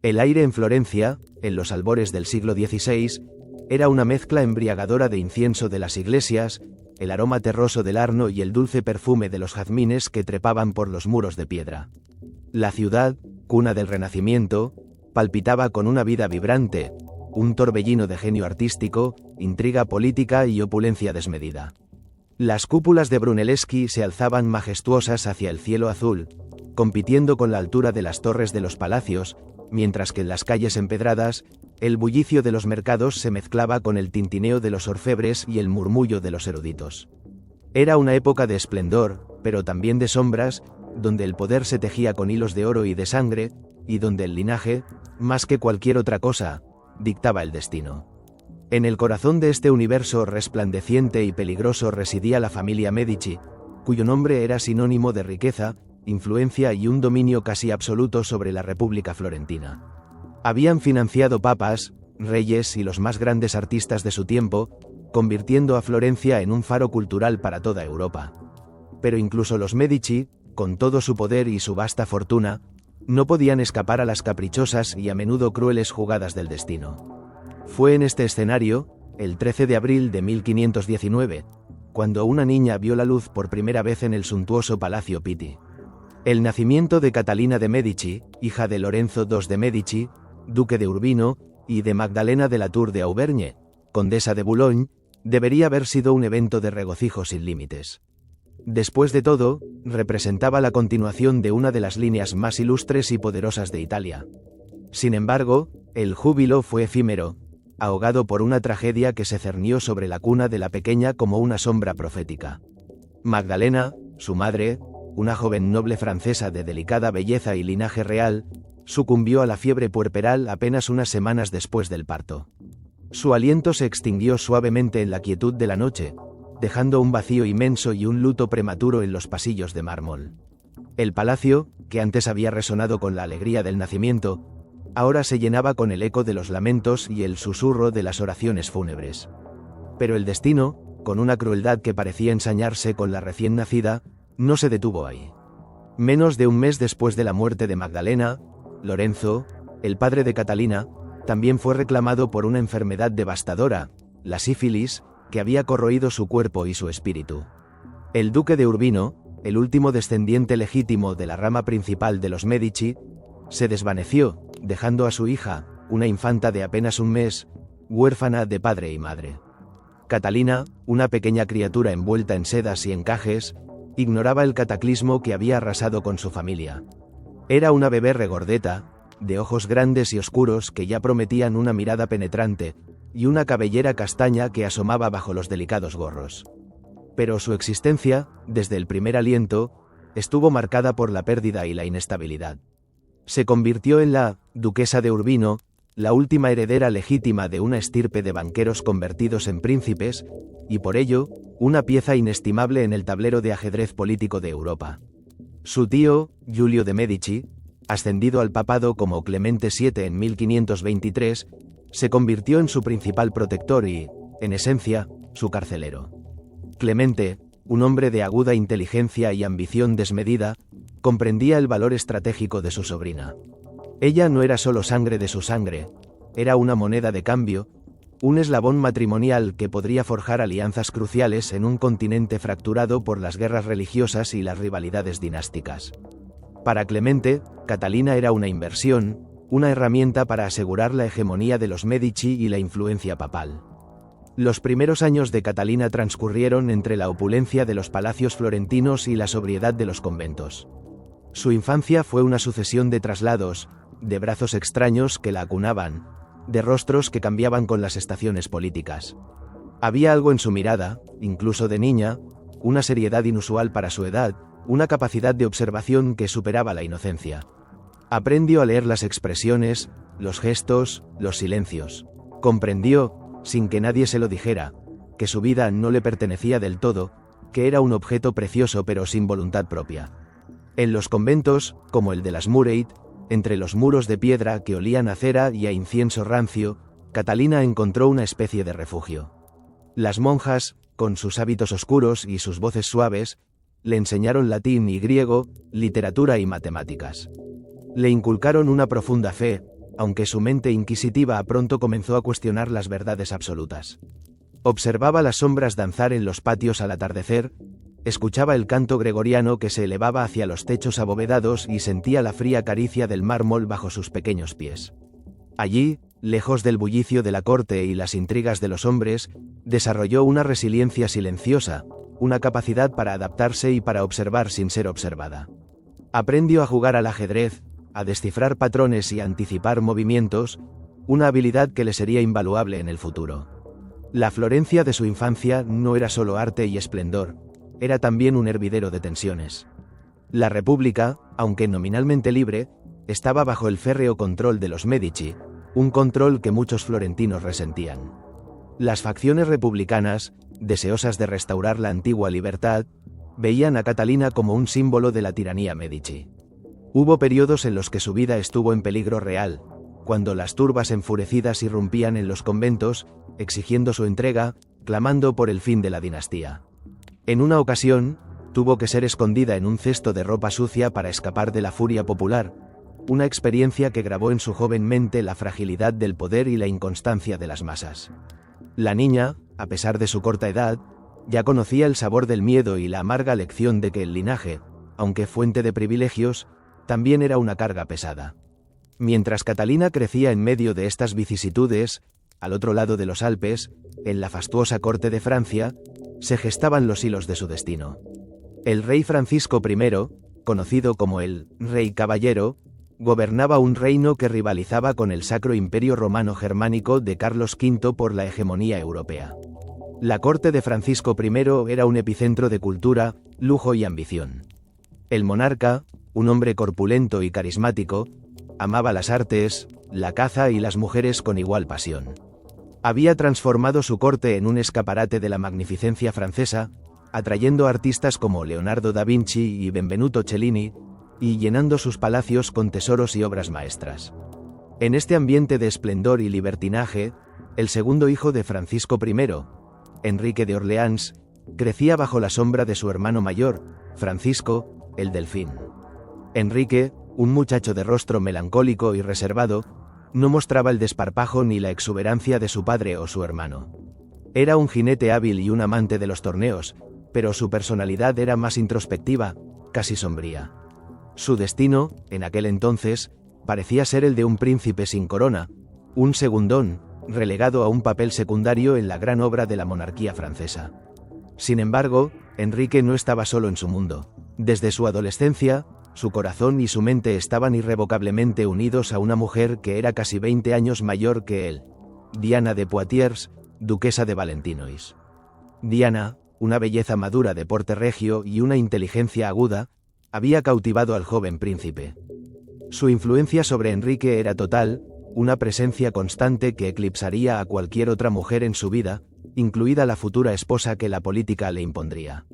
El aire en Florencia, en los albores del siglo XVI, era una mezcla embriagadora de incienso de las iglesias, el aroma terroso del Arno y el dulce perfume de los jazmines que trepaban por los muros de piedra. La ciudad, cuna del Renacimiento, palpitaba con una vida vibrante, un torbellino de genio artístico, intriga política y opulencia desmedida. Las cúpulas de Brunelleschi se alzaban majestuosas hacia el cielo azul, compitiendo con la altura de las torres de los palacios, mientras que en las calles empedradas, el bullicio de los mercados se mezclaba con el tintineo de los orfebres y el murmullo de los eruditos. Era una época de esplendor, pero también de sombras, donde el poder se tejía con hilos de oro y de sangre, y donde el linaje, más que cualquier otra cosa, dictaba el destino. En el corazón de este universo resplandeciente y peligroso residía la familia Medici, cuyo nombre era sinónimo de riqueza, influencia y un dominio casi absoluto sobre la República Florentina. Habían financiado papas, reyes y los más grandes artistas de su tiempo, convirtiendo a Florencia en un faro cultural para toda Europa. Pero incluso los Medici, con todo su poder y su vasta fortuna, no podían escapar a las caprichosas y a menudo crueles jugadas del destino. Fue en este escenario, el 13 de abril de 1519, cuando una niña vio la luz por primera vez en el suntuoso Palacio Pitti. El nacimiento de Catalina de Medici, hija de Lorenzo II de Medici, duque de Urbino, y de Magdalena de la Tour de Auvergne, condesa de Boulogne, debería haber sido un evento de regocijo sin límites. Después de todo, representaba la continuación de una de las líneas más ilustres y poderosas de Italia. Sin embargo, el júbilo fue efímero, ahogado por una tragedia que se cernió sobre la cuna de la pequeña como una sombra profética. Magdalena, su madre, una joven noble francesa de delicada belleza y linaje real, sucumbió a la fiebre puerperal apenas unas semanas después del parto. Su aliento se extinguió suavemente en la quietud de la noche, dejando un vacío inmenso y un luto prematuro en los pasillos de mármol. El palacio, que antes había resonado con la alegría del nacimiento, ahora se llenaba con el eco de los lamentos y el susurro de las oraciones fúnebres. Pero el destino, con una crueldad que parecía ensañarse con la recién nacida, no se detuvo ahí. Menos de un mes después de la muerte de Magdalena, Lorenzo, el padre de Catalina, también fue reclamado por una enfermedad devastadora, la sífilis, que había corroído su cuerpo y su espíritu. El duque de Urbino, el último descendiente legítimo de la rama principal de los Medici, se desvaneció, dejando a su hija, una infanta de apenas un mes, huérfana de padre y madre. Catalina, una pequeña criatura envuelta en sedas y encajes, ignoraba el cataclismo que había arrasado con su familia. Era una bebé regordeta, de ojos grandes y oscuros que ya prometían una mirada penetrante, y una cabellera castaña que asomaba bajo los delicados gorros. Pero su existencia, desde el primer aliento, estuvo marcada por la pérdida y la inestabilidad. Se convirtió en la duquesa de Urbino, la última heredera legítima de una estirpe de banqueros convertidos en príncipes, y por ello, una pieza inestimable en el tablero de ajedrez político de Europa. Su tío, Giulio de Medici, ascendido al papado como Clemente VII en 1523, se convirtió en su principal protector y, en esencia, su carcelero. Clemente, un hombre de aguda inteligencia y ambición desmedida, comprendía el valor estratégico de su sobrina. Ella no era solo sangre de su sangre, era una moneda de cambio, un eslabón matrimonial que podría forjar alianzas cruciales en un continente fracturado por las guerras religiosas y las rivalidades dinásticas. Para Clemente, Catalina era una inversión, una herramienta para asegurar la hegemonía de los Medici y la influencia papal. Los primeros años de Catalina transcurrieron entre la opulencia de los palacios florentinos y la sobriedad de los conventos. Su infancia fue una sucesión de traslados, de brazos extraños que la acunaban, de rostros que cambiaban con las estaciones políticas. Había algo en su mirada, incluso de niña, una seriedad inusual para su edad, una capacidad de observación que superaba la inocencia. Aprendió a leer las expresiones, los gestos, los silencios. Comprendió, sin que nadie se lo dijera, que su vida no le pertenecía del todo, que era un objeto precioso pero sin voluntad propia. En los conventos, como el de las Murate, entre los muros de piedra que olían a cera y a incienso rancio, Catalina encontró una especie de refugio. Las monjas, con sus hábitos oscuros y sus voces suaves, le enseñaron latín y griego, literatura y matemáticas. Le inculcaron una profunda fe, aunque su mente inquisitiva pronto comenzó a cuestionar las verdades absolutas. Observaba las sombras danzar en los patios al atardecer, escuchaba el canto gregoriano que se elevaba hacia los techos abovedados y sentía la fría caricia del mármol bajo sus pequeños pies. Allí, lejos del bullicio de la corte y las intrigas de los hombres, desarrolló una resiliencia silenciosa, una capacidad para adaptarse y para observar sin ser observada. Aprendió a jugar al ajedrez, a descifrar patrones y a anticipar movimientos, una habilidad que le sería invaluable en el futuro. La Florencia de su infancia no era solo arte y esplendor, era también un hervidero de tensiones. La República, aunque nominalmente libre, estaba bajo el férreo control de los Medici, un control que muchos florentinos resentían. Las facciones republicanas, deseosas de restaurar la antigua libertad, veían a Catalina como un símbolo de la tiranía Medici. Hubo periodos en los que su vida estuvo en peligro real, cuando las turbas enfurecidas irrumpían en los conventos, exigiendo su entrega, clamando por el fin de la dinastía. En una ocasión, tuvo que ser escondida en un cesto de ropa sucia para escapar de la furia popular, una experiencia que grabó en su joven mente la fragilidad del poder y la inconstancia de las masas. La niña, a pesar de su corta edad, ya conocía el sabor del miedo y la amarga lección de que el linaje, aunque fuente de privilegios, también era una carga pesada. Mientras Catalina crecía en medio de estas vicisitudes, al otro lado de los Alpes, en la fastuosa corte de Francia, se gestaban los hilos de su destino. El rey Francisco I, conocido como el Rey Caballero, gobernaba un reino que rivalizaba con el Sacro Imperio Romano Germánico de Carlos V por la hegemonía europea. La corte de Francisco I era un epicentro de cultura, lujo y ambición. El monarca, un hombre corpulento y carismático, amaba las artes, la caza y las mujeres con igual pasión. Había transformado su corte en un escaparate de la magnificencia francesa, atrayendo artistas como Leonardo da Vinci y Benvenuto Cellini, y llenando sus palacios con tesoros y obras maestras. En este ambiente de esplendor y libertinaje, el segundo hijo de Francisco I, Enrique de Orleans, crecía bajo la sombra de su hermano mayor, Francisco, el Delfín. Enrique, un muchacho de rostro melancólico y reservado, no mostraba el desparpajo ni la exuberancia de su padre o su hermano. Era un jinete hábil y un amante de los torneos, pero su personalidad era más introspectiva, casi sombría. Su destino, en aquel entonces, parecía ser el de un príncipe sin corona, un segundón, relegado a un papel secundario en la gran obra de la monarquía francesa. Sin embargo, Enrique no estaba solo en su mundo. Desde su adolescencia, su corazón y su mente estaban irrevocablemente unidos a una mujer que era casi 20 años mayor que él, Diana de Poitiers, duquesa de Valentinois. Diana, una belleza madura de porte regio y una inteligencia aguda, había cautivado al joven príncipe. Su influencia sobre Enrique era total, una presencia constante que eclipsaría a cualquier otra mujer en su vida, incluida la futura esposa que la política le impondría.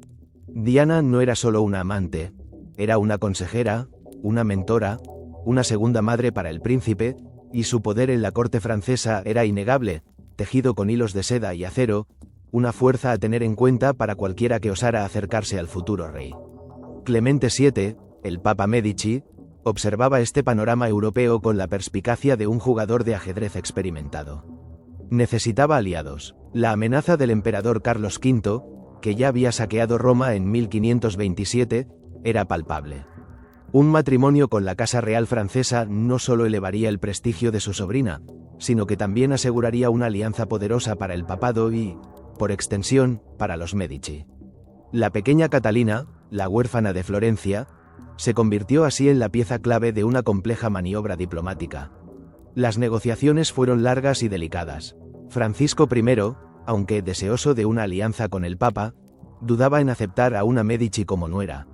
Diana no era solo una amante, era una consejera, una mentora, una segunda madre para el príncipe, y su poder en la corte francesa era innegable, tejido con hilos de seda y acero, una fuerza a tener en cuenta para cualquiera que osara acercarse al futuro rey. Clemente VII, el Papa Medici, observaba este panorama europeo con la perspicacia de un jugador de ajedrez experimentado. Necesitaba aliados. La amenaza del emperador Carlos V, que ya había saqueado Roma en 1527, era palpable. Un matrimonio con la Casa Real francesa no solo elevaría el prestigio de su sobrina, sino que también aseguraría una alianza poderosa para el papado y, por extensión, para los Medici. La pequeña Catalina, la huérfana de Florencia, se convirtió así en la pieza clave de una compleja maniobra diplomática. Las negociaciones fueron largas y delicadas. Francisco I, aunque deseoso de una alianza con el Papa, dudaba en aceptar a una Medici como nuera.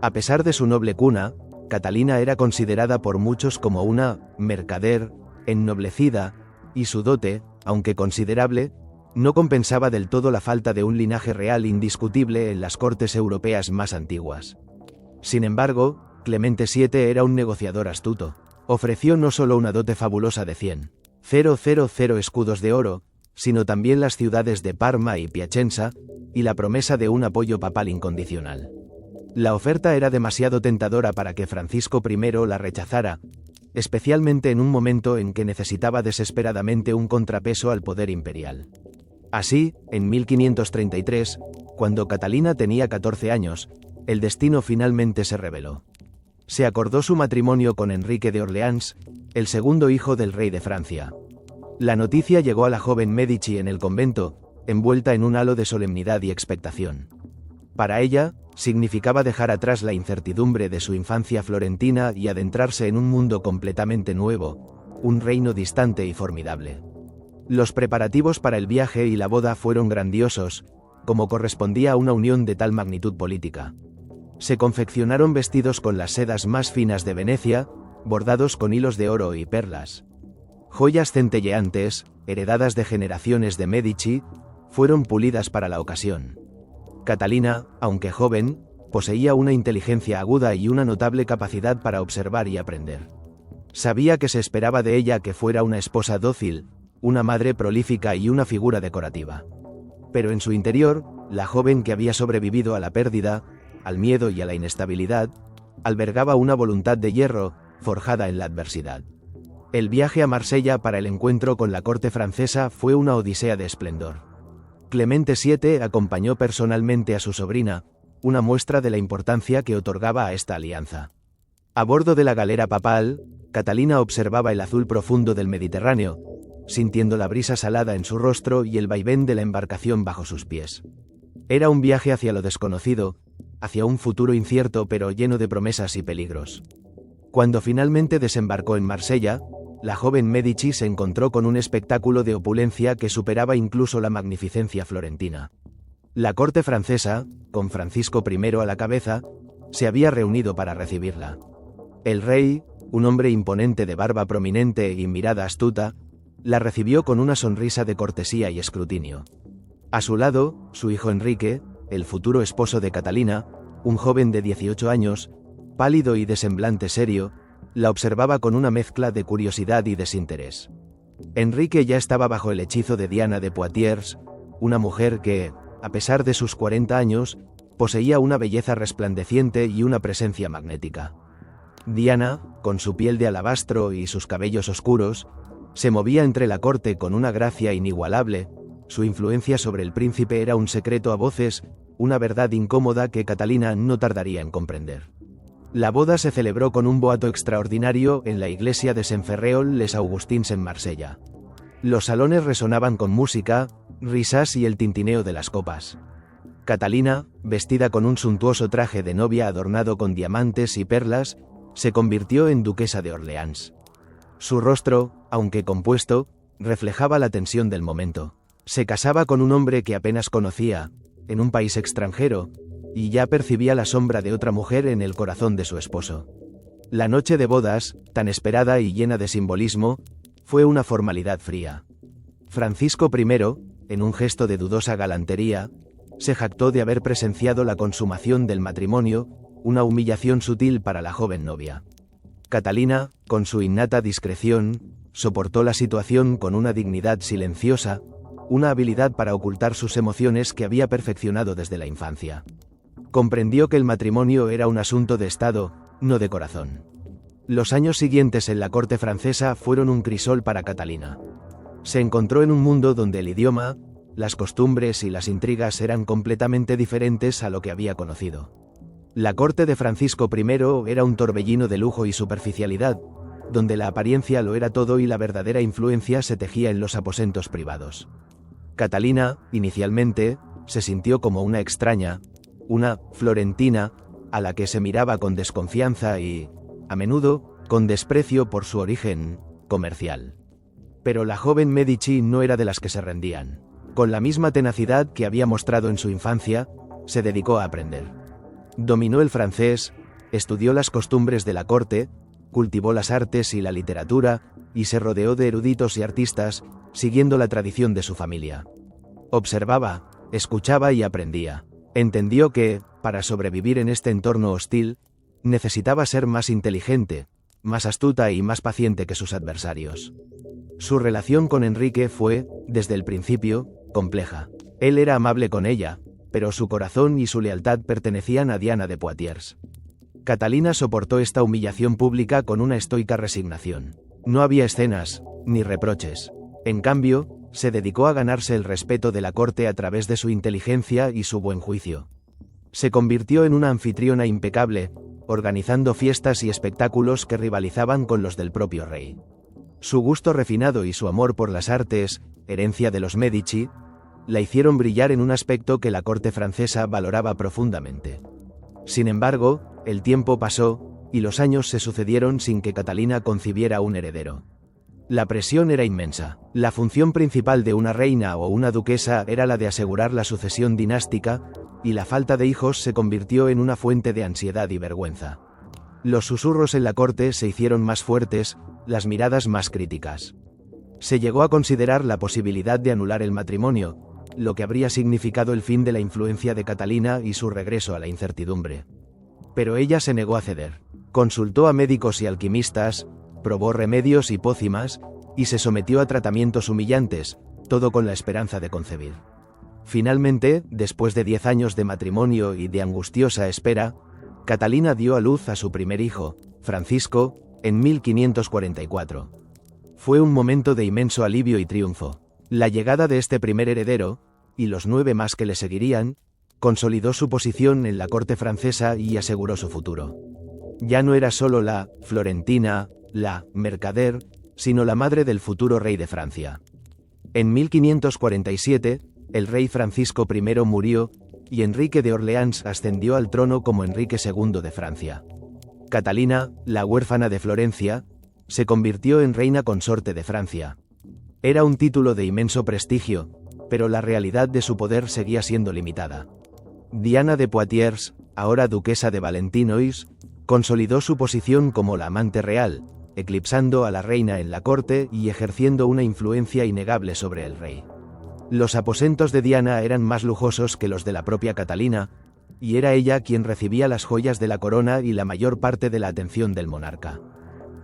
A pesar de su noble cuna, Catalina era considerada por muchos como una mercader, ennoblecida, y su dote, aunque considerable, no compensaba del todo la falta de un linaje real indiscutible en las cortes europeas más antiguas. Sin embargo, Clemente VII era un negociador astuto. Ofreció no solo una dote fabulosa de 100.000 escudos de oro, sino también las ciudades de Parma y Piacenza, y la promesa de un apoyo papal incondicional. La oferta era demasiado tentadora para que Francisco I la rechazara, especialmente en un momento en que necesitaba desesperadamente un contrapeso al poder imperial. Así, en 1533, cuando Catalina tenía 14 años, el destino finalmente se reveló. Se acordó su matrimonio con Enrique de Orleans, el segundo hijo del rey de Francia. La noticia llegó a la joven Medici en el convento, envuelta en un halo de solemnidad y expectación. Para ella, significaba dejar atrás la incertidumbre de su infancia florentina y adentrarse en un mundo completamente nuevo, un reino distante y formidable. Los preparativos para el viaje y la boda fueron grandiosos, como correspondía a una unión de tal magnitud política. Se confeccionaron vestidos con las sedas más finas de Venecia, bordados con hilos de oro y perlas. Joyas centelleantes, heredadas de generaciones de Medici, fueron pulidas para la ocasión. Catalina, aunque joven, poseía una inteligencia aguda y una notable capacidad para observar y aprender. Sabía que se esperaba de ella que fuera una esposa dócil, una madre prolífica y una figura decorativa. Pero en su interior, la joven que había sobrevivido a la pérdida, al miedo y a la inestabilidad, albergaba una voluntad de hierro, forjada en la adversidad. El viaje a Marsella para el encuentro con la corte francesa fue una odisea de esplendor. Clemente VII acompañó personalmente a su sobrina, una muestra de la importancia que otorgaba a esta alianza. A bordo de la galera papal, Catalina observaba el azul profundo del Mediterráneo, sintiendo la brisa salada en su rostro y el vaivén de la embarcación bajo sus pies. Era un viaje hacia lo desconocido, hacia un futuro incierto pero lleno de promesas y peligros. Cuando finalmente desembarcó en Marsella, la joven Medici se encontró con un espectáculo de opulencia que superaba incluso la magnificencia florentina. La corte francesa, con Francisco I a la cabeza, se había reunido para recibirla. El rey, un hombre imponente de barba prominente y mirada astuta, la recibió con una sonrisa de cortesía y escrutinio. A su lado, su hijo Enrique, el futuro esposo de Catalina, un joven de 18 años, pálido y de semblante serio, la observaba con una mezcla de curiosidad y desinterés. Enrique ya estaba bajo el hechizo de Diana de Poitiers, una mujer que, a pesar de sus 40 años, poseía una belleza resplandeciente y una presencia magnética. Diana, con su piel de alabastro y sus cabellos oscuros, se movía entre la corte con una gracia inigualable. Su influencia sobre el príncipe era un secreto a voces, una verdad incómoda que Catalina no tardaría en comprender. La boda se celebró con un boato extraordinario en la iglesia de Saint-Ferréol-les-Augustins en Marsella. Los salones resonaban con música, risas y el tintineo de las copas. Catalina, vestida con un suntuoso traje de novia adornado con diamantes y perlas, se convirtió en duquesa de Orleans. Su rostro, aunque compuesto, reflejaba la tensión del momento. Se casaba con un hombre que apenas conocía, en un país extranjero, y ya percibía la sombra de otra mujer en el corazón de su esposo. La noche de bodas, tan esperada y llena de simbolismo, fue una formalidad fría. Francisco I, en un gesto de dudosa galantería, se jactó de haber presenciado la consumación del matrimonio, una humillación sutil para la joven novia. Catalina, con su innata discreción, soportó la situación con una dignidad silenciosa, una habilidad para ocultar sus emociones que había perfeccionado desde la infancia. Comprendió que el matrimonio era un asunto de estado, no de corazón. Los años siguientes en la corte francesa fueron un crisol para Catalina. Se encontró en un mundo donde el idioma, las costumbres y las intrigas eran completamente diferentes a lo que había conocido. La corte de Francisco I era un torbellino de lujo y superficialidad, donde la apariencia lo era todo y la verdadera influencia se tejía en los aposentos privados. Catalina, inicialmente, se sintió como una extraña, una florentina, a la que se miraba con desconfianza y, a menudo, con desprecio por su origen comercial. Pero la joven Medici no era de las que se rendían. Con la misma tenacidad que había mostrado en su infancia, se dedicó a aprender. Dominó el francés, estudió las costumbres de la corte, cultivó las artes y la literatura, y se rodeó de eruditos y artistas, siguiendo la tradición de su familia. Observaba, escuchaba y aprendía. Entendió que, para sobrevivir en este entorno hostil, necesitaba ser más inteligente, más astuta y más paciente que sus adversarios. Su relación con Enrique fue, desde el principio, compleja. Él era amable con ella, pero su corazón y su lealtad pertenecían a Diana de Poitiers. Catalina soportó esta humillación pública con una estoica resignación. No había escenas, ni reproches. En cambio, se dedicó a ganarse el respeto de la corte a través de su inteligencia y su buen juicio. Se convirtió en una anfitriona impecable, organizando fiestas y espectáculos que rivalizaban con los del propio rey. Su gusto refinado y su amor por las artes, herencia de los Medici, la hicieron brillar en un aspecto que la corte francesa valoraba profundamente. Sin embargo, el tiempo pasó, y los años se sucedieron sin que Catalina concibiera un heredero. La presión era inmensa. La función principal de una reina o una duquesa era la de asegurar la sucesión dinástica, y la falta de hijos se convirtió en una fuente de ansiedad y vergüenza. Los susurros en la corte se hicieron más fuertes, las miradas más críticas. Se llegó a considerar la posibilidad de anular el matrimonio, lo que habría significado el fin de la influencia de Catalina y su regreso a la incertidumbre. Pero ella se negó a ceder. Consultó a médicos y alquimistas, probó remedios y pócimas, y se sometió a tratamientos humillantes, todo con la esperanza de concebir. Finalmente, después de 10 años de matrimonio y de angustiosa espera, Catalina dio a luz a su primer hijo, Francisco, en 1544. Fue un momento de inmenso alivio y triunfo. La llegada de este primer heredero, y los 9 más que le seguirían, consolidó su posición en la corte francesa y aseguró su futuro. Ya no era solo la florentina, la mercader, sino la madre del futuro rey de Francia. En 1547, el rey Francisco I murió, y Enrique de Orleans ascendió al trono como Enrique II de Francia. Catalina, la huérfana de Florencia, se convirtió en reina consorte de Francia. Era un título de inmenso prestigio, pero la realidad de su poder seguía siendo limitada. Diana de Poitiers, ahora duquesa de Valentinois, consolidó su posición como la amante real, eclipsando a la reina en la corte y ejerciendo una influencia innegable sobre el rey. Los aposentos de Diana eran más lujosos que los de la propia Catalina, y era ella quien recibía las joyas de la corona y la mayor parte de la atención del monarca.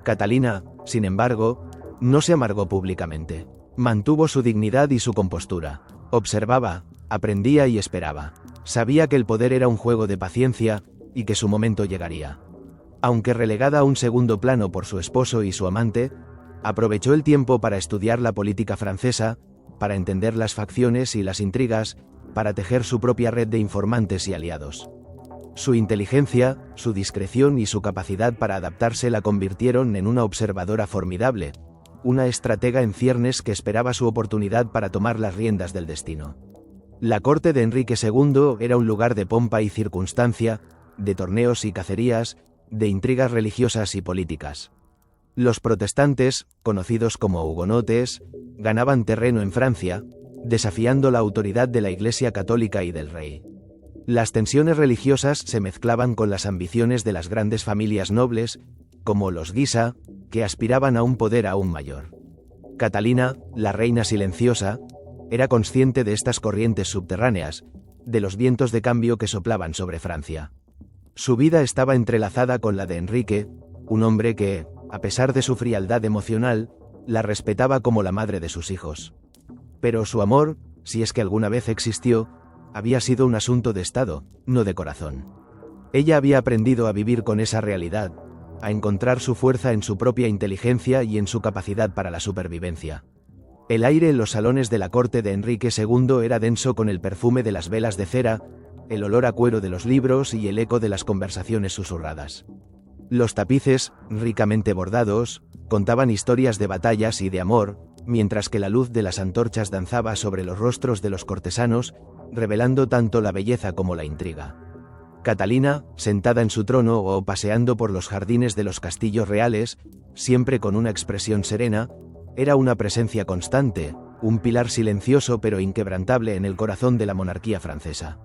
Catalina, sin embargo, no se amargó públicamente. Mantuvo su dignidad y su compostura. Observaba, aprendía y esperaba. Sabía que el poder era un juego de paciencia, y que su momento llegaría. Aunque relegada a un segundo plano por su esposo y su amante, aprovechó el tiempo para estudiar la política francesa, para entender las facciones y las intrigas, para tejer su propia red de informantes y aliados. Su inteligencia, su discreción y su capacidad para adaptarse la convirtieron en una observadora formidable, una estratega en ciernes que esperaba su oportunidad para tomar las riendas del destino. La corte de Enrique II era un lugar de pompa y circunstancia, de torneos y cacerías, de intrigas religiosas y políticas. Los protestantes, conocidos como hugonotes, ganaban terreno en Francia, desafiando la autoridad de la Iglesia católica y del rey. Las tensiones religiosas se mezclaban con las ambiciones de las grandes familias nobles, como los Guisa, que aspiraban a un poder aún mayor. Catalina, la reina silenciosa, era consciente de estas corrientes subterráneas, de los vientos de cambio que soplaban sobre Francia. Su vida estaba entrelazada con la de Enrique, un hombre que, a pesar de su frialdad emocional, la respetaba como la madre de sus hijos. Pero su amor, si es que alguna vez existió, había sido un asunto de estado, no de corazón. Ella había aprendido a vivir con esa realidad, a encontrar su fuerza en su propia inteligencia y en su capacidad para la supervivencia. El aire en los salones de la corte de Enrique II era denso con el perfume de las velas de cera, el olor a cuero de los libros y el eco de las conversaciones susurradas. Los tapices, ricamente bordados, contaban historias de batallas y de amor, mientras que la luz de las antorchas danzaba sobre los rostros de los cortesanos, revelando tanto la belleza como la intriga. Catalina, sentada en su trono o paseando por los jardines de los castillos reales, siempre con una expresión serena, era una presencia constante, un pilar silencioso pero inquebrantable en el corazón de la monarquía francesa.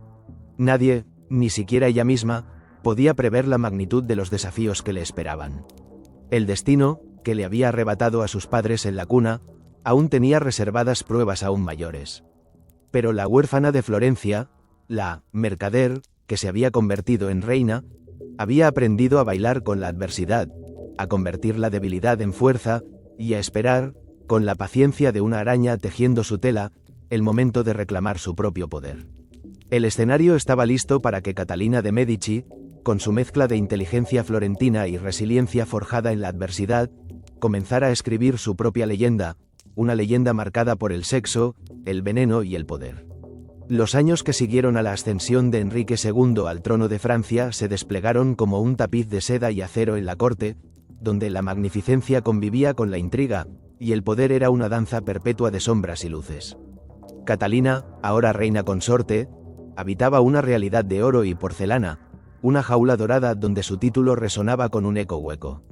Nadie, ni siquiera ella misma, podía prever la magnitud de los desafíos que le esperaban. El destino, que le había arrebatado a sus padres en la cuna, aún tenía reservadas pruebas aún mayores. Pero la huérfana de Florencia, la mercader, que se había convertido en reina, había aprendido a bailar con la adversidad, a convertir la debilidad en fuerza, y a esperar, con la paciencia de una araña tejiendo su tela, el momento de reclamar su propio poder. El escenario estaba listo para que Catalina de Medici, con su mezcla de inteligencia florentina y resiliencia forjada en la adversidad, comenzara a escribir su propia leyenda, una leyenda marcada por el sexo, el veneno y el poder. Los años que siguieron a la ascensión de Enrique II al trono de Francia se desplegaron como un tapiz de seda y acero en la corte, donde la magnificencia convivía con la intriga, y el poder era una danza perpetua de sombras y luces. Catalina, ahora reina consorte, habitaba una realidad de oro y porcelana, una jaula dorada donde su título resonaba con un eco hueco.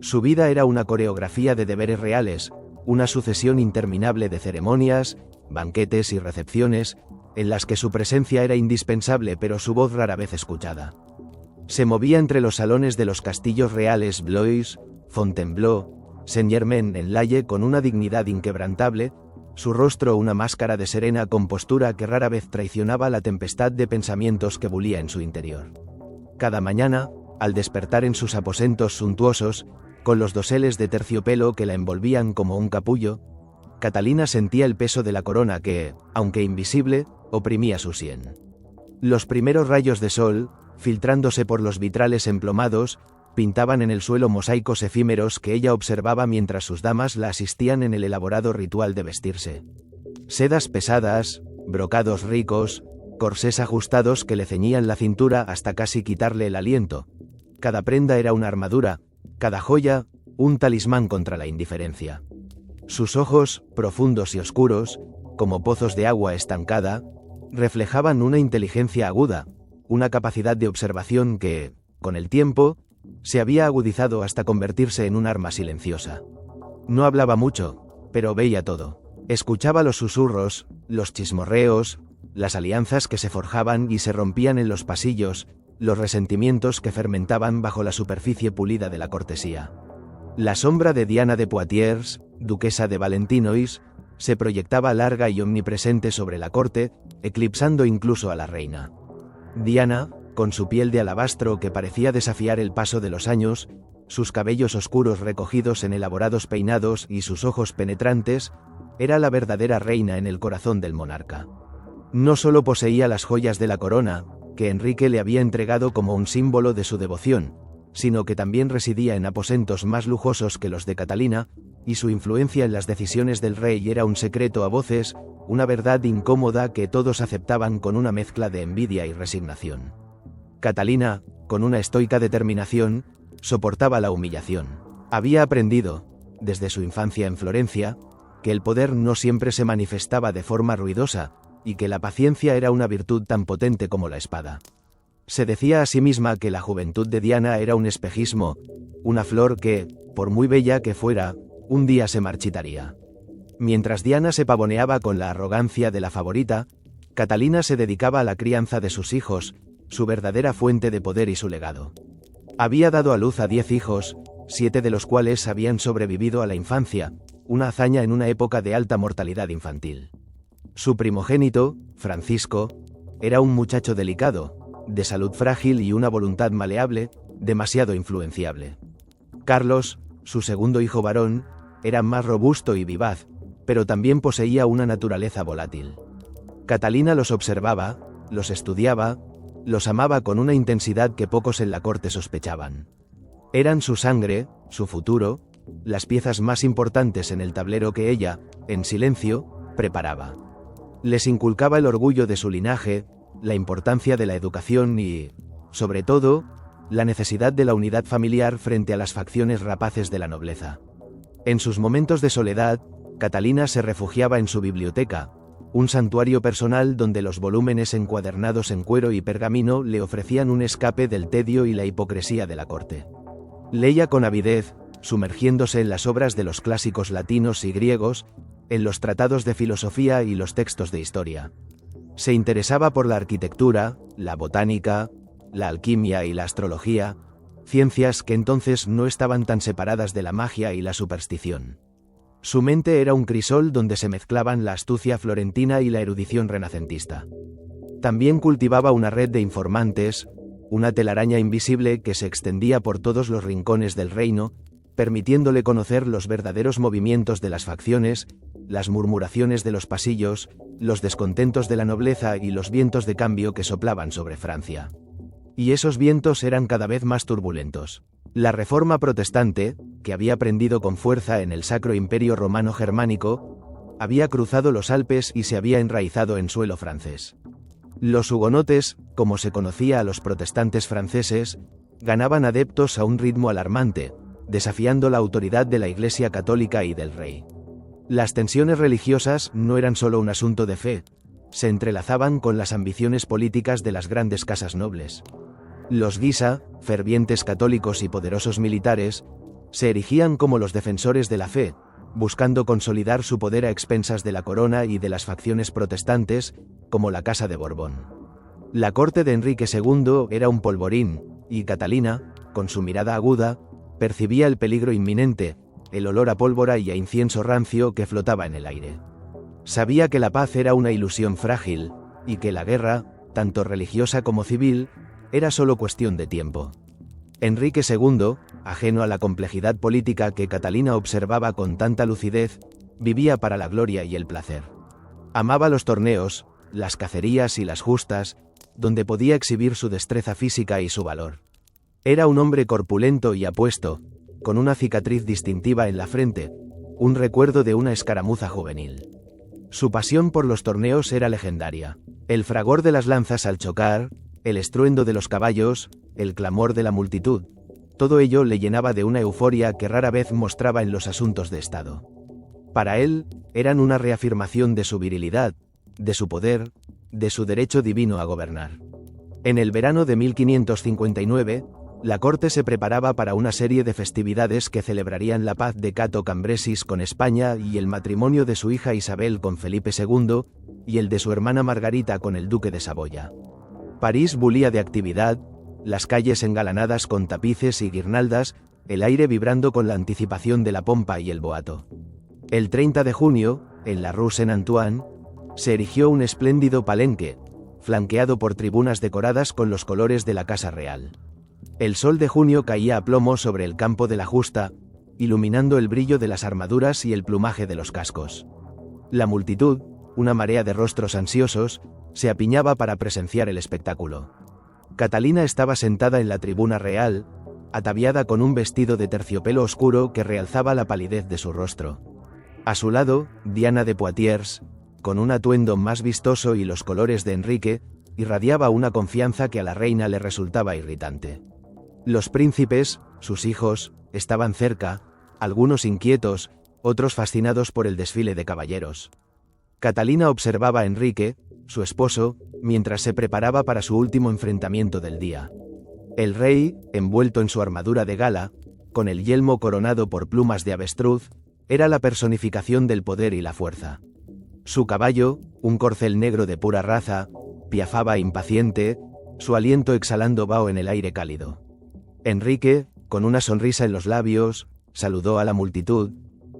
Su vida era una coreografía de deberes reales, una sucesión interminable de ceremonias, banquetes y recepciones, en las que su presencia era indispensable pero su voz rara vez escuchada. Se movía entre los salones de los castillos reales Blois, Fontainebleau, Saint-Germain-en-Laye con una dignidad inquebrantable, su rostro una máscara de serena compostura que rara vez traicionaba la tempestad de pensamientos que bullía en su interior. Cada mañana, al despertar en sus aposentos suntuosos, con los doseles de terciopelo que la envolvían como un capullo, Catalina sentía el peso de la corona que, aunque invisible, oprimía su sien. Los primeros rayos de sol, filtrándose por los vitrales emplomados, pintaban en el suelo mosaicos efímeros que ella observaba mientras sus damas la asistían en el elaborado ritual de vestirse. Sedas pesadas, brocados ricos, corsés ajustados que le ceñían la cintura hasta casi quitarle el aliento. Cada prenda era una armadura, cada joya, un talismán contra la indiferencia. Sus ojos, profundos y oscuros, como pozos de agua estancada, reflejaban una inteligencia aguda, una capacidad de observación que, con el tiempo, se había agudizado hasta convertirse en un arma silenciosa. No hablaba mucho, pero veía todo. Escuchaba los susurros, los chismorreos, las alianzas que se forjaban y se rompían en los pasillos, los resentimientos que fermentaban bajo la superficie pulida de la cortesía. La sombra de Diana de Poitiers, duquesa de Valentinois, se proyectaba larga y omnipresente sobre la corte, eclipsando incluso a la reina. Diana, con su piel de alabastro que parecía desafiar el paso de los años, sus cabellos oscuros recogidos en elaborados peinados y sus ojos penetrantes, era la verdadera reina en el corazón del monarca. No solo poseía las joyas de la corona, que Enrique le había entregado como un símbolo de su devoción, sino que también residía en aposentos más lujosos que los de Catalina, y su influencia en las decisiones del rey era un secreto a voces, una verdad incómoda que todos aceptaban con una mezcla de envidia y resignación. Catalina, con una estoica determinación, soportaba la humillación. Había aprendido, desde su infancia en Florencia, que el poder no siempre se manifestaba de forma ruidosa, y que la paciencia era una virtud tan potente como la espada. Se decía a sí misma que la juventud de Diana era un espejismo, una flor que, por muy bella que fuera, un día se marchitaría. Mientras Diana se pavoneaba con la arrogancia de la favorita, Catalina se dedicaba a la crianza de sus hijos, su verdadera fuente de poder y su legado. Había dado a luz a 10 hijos, 7 de los cuales habían sobrevivido a la infancia, una hazaña en una época de alta mortalidad infantil. Su primogénito, Francisco, era un muchacho delicado, de salud frágil y una voluntad maleable, demasiado influenciable. Carlos, su segundo hijo varón, era más robusto y vivaz, pero también poseía una naturaleza volátil. Catalina los observaba, los estudiaba, los amaba con una intensidad que pocos en la corte sospechaban. Eran su sangre, su futuro, las piezas más importantes en el tablero que ella, en silencio, preparaba. Les inculcaba el orgullo de su linaje, la importancia de la educación y, sobre todo, la necesidad de la unidad familiar frente a las facciones rapaces de la nobleza. En sus momentos de soledad, Catalina se refugiaba en su biblioteca, un santuario personal donde los volúmenes encuadernados en cuero y pergamino le ofrecían un escape del tedio y la hipocresía de la corte. Leía con avidez, sumergiéndose en las obras de los clásicos latinos y griegos, en los tratados de filosofía y los textos de historia. Se interesaba por la arquitectura, la botánica, la alquimia y la astrología, ciencias que entonces no estaban tan separadas de la magia y la superstición. Su mente era un crisol donde se mezclaban la astucia florentina y la erudición renacentista. También cultivaba una red de informantes, una telaraña invisible que se extendía por todos los rincones del reino, permitiéndole conocer los verdaderos movimientos de las facciones, las murmuraciones de los pasillos, los descontentos de la nobleza y los vientos de cambio que soplaban sobre Francia. Y esos vientos eran cada vez más turbulentos. La Reforma protestante, que había prendido con fuerza en el Sacro Imperio Romano Germánico, había cruzado los Alpes y se había enraizado en suelo francés. Los hugonotes, como se conocía a los protestantes franceses, ganaban adeptos a un ritmo alarmante, desafiando la autoridad de la Iglesia católica y del rey. Las tensiones religiosas no eran solo un asunto de fe, se entrelazaban con las ambiciones políticas de las grandes casas nobles. Los Guisa, fervientes católicos y poderosos militares, se erigían como los defensores de la fe, buscando consolidar su poder a expensas de la corona y de las facciones protestantes, como la Casa de Borbón. La corte de Enrique II era un polvorín, y Catalina, con su mirada aguda, percibía el peligro inminente, el olor a pólvora y a incienso rancio que flotaba en el aire. Sabía que la paz era una ilusión frágil, y que la guerra, tanto religiosa como civil, era solo cuestión de tiempo. Enrique II, ajeno a la complejidad política que Catalina observaba con tanta lucidez, vivía para la gloria y el placer. Amaba los torneos, las cacerías y las justas, donde podía exhibir su destreza física y su valor. Era un hombre corpulento y apuesto, con una cicatriz distintiva en la frente, un recuerdo de una escaramuza juvenil. Su pasión por los torneos era legendaria. El fragor de las lanzas al chocar, el estruendo de los caballos, el clamor de la multitud, todo ello le llenaba de una euforia que rara vez mostraba en los asuntos de Estado. Para él, eran una reafirmación de su virilidad, de su poder, de su derecho divino a gobernar. En el verano de 1559, la corte se preparaba para una serie de festividades que celebrarían la paz de Cato Cambresis con España y el matrimonio de su hija Isabel con Felipe II, y el de su hermana Margarita con el duque de Saboya. París bullía de actividad, las calles engalanadas con tapices y guirnaldas, el aire vibrando con la anticipación de la pompa y el boato. El 30 de junio, en la Rue Saint-Antoine, se erigió un espléndido palenque, flanqueado por tribunas decoradas con los colores de la Casa Real. El sol de junio caía a plomo sobre el campo de la justa, iluminando el brillo de las armaduras y el plumaje de los cascos. La multitud, una marea de rostros ansiosos, se apiñaba para presenciar el espectáculo. Catalina estaba sentada en la tribuna real, ataviada con un vestido de terciopelo oscuro que realzaba la palidez de su rostro. A su lado, Diana de Poitiers, con un atuendo más vistoso y los colores de Enrique, irradiaba una confianza que a la reina le resultaba irritante. Los príncipes, sus hijos, estaban cerca, algunos inquietos, otros fascinados por el desfile de caballeros. Catalina observaba a Enrique, su esposo, mientras se preparaba para su último enfrentamiento del día. El rey, envuelto en su armadura de gala, con el yelmo coronado por plumas de avestruz, era la personificación del poder y la fuerza. Su caballo, un corcel negro de pura raza, piafaba impaciente, su aliento exhalando vaho en el aire cálido. Enrique, con una sonrisa en los labios, saludó a la multitud,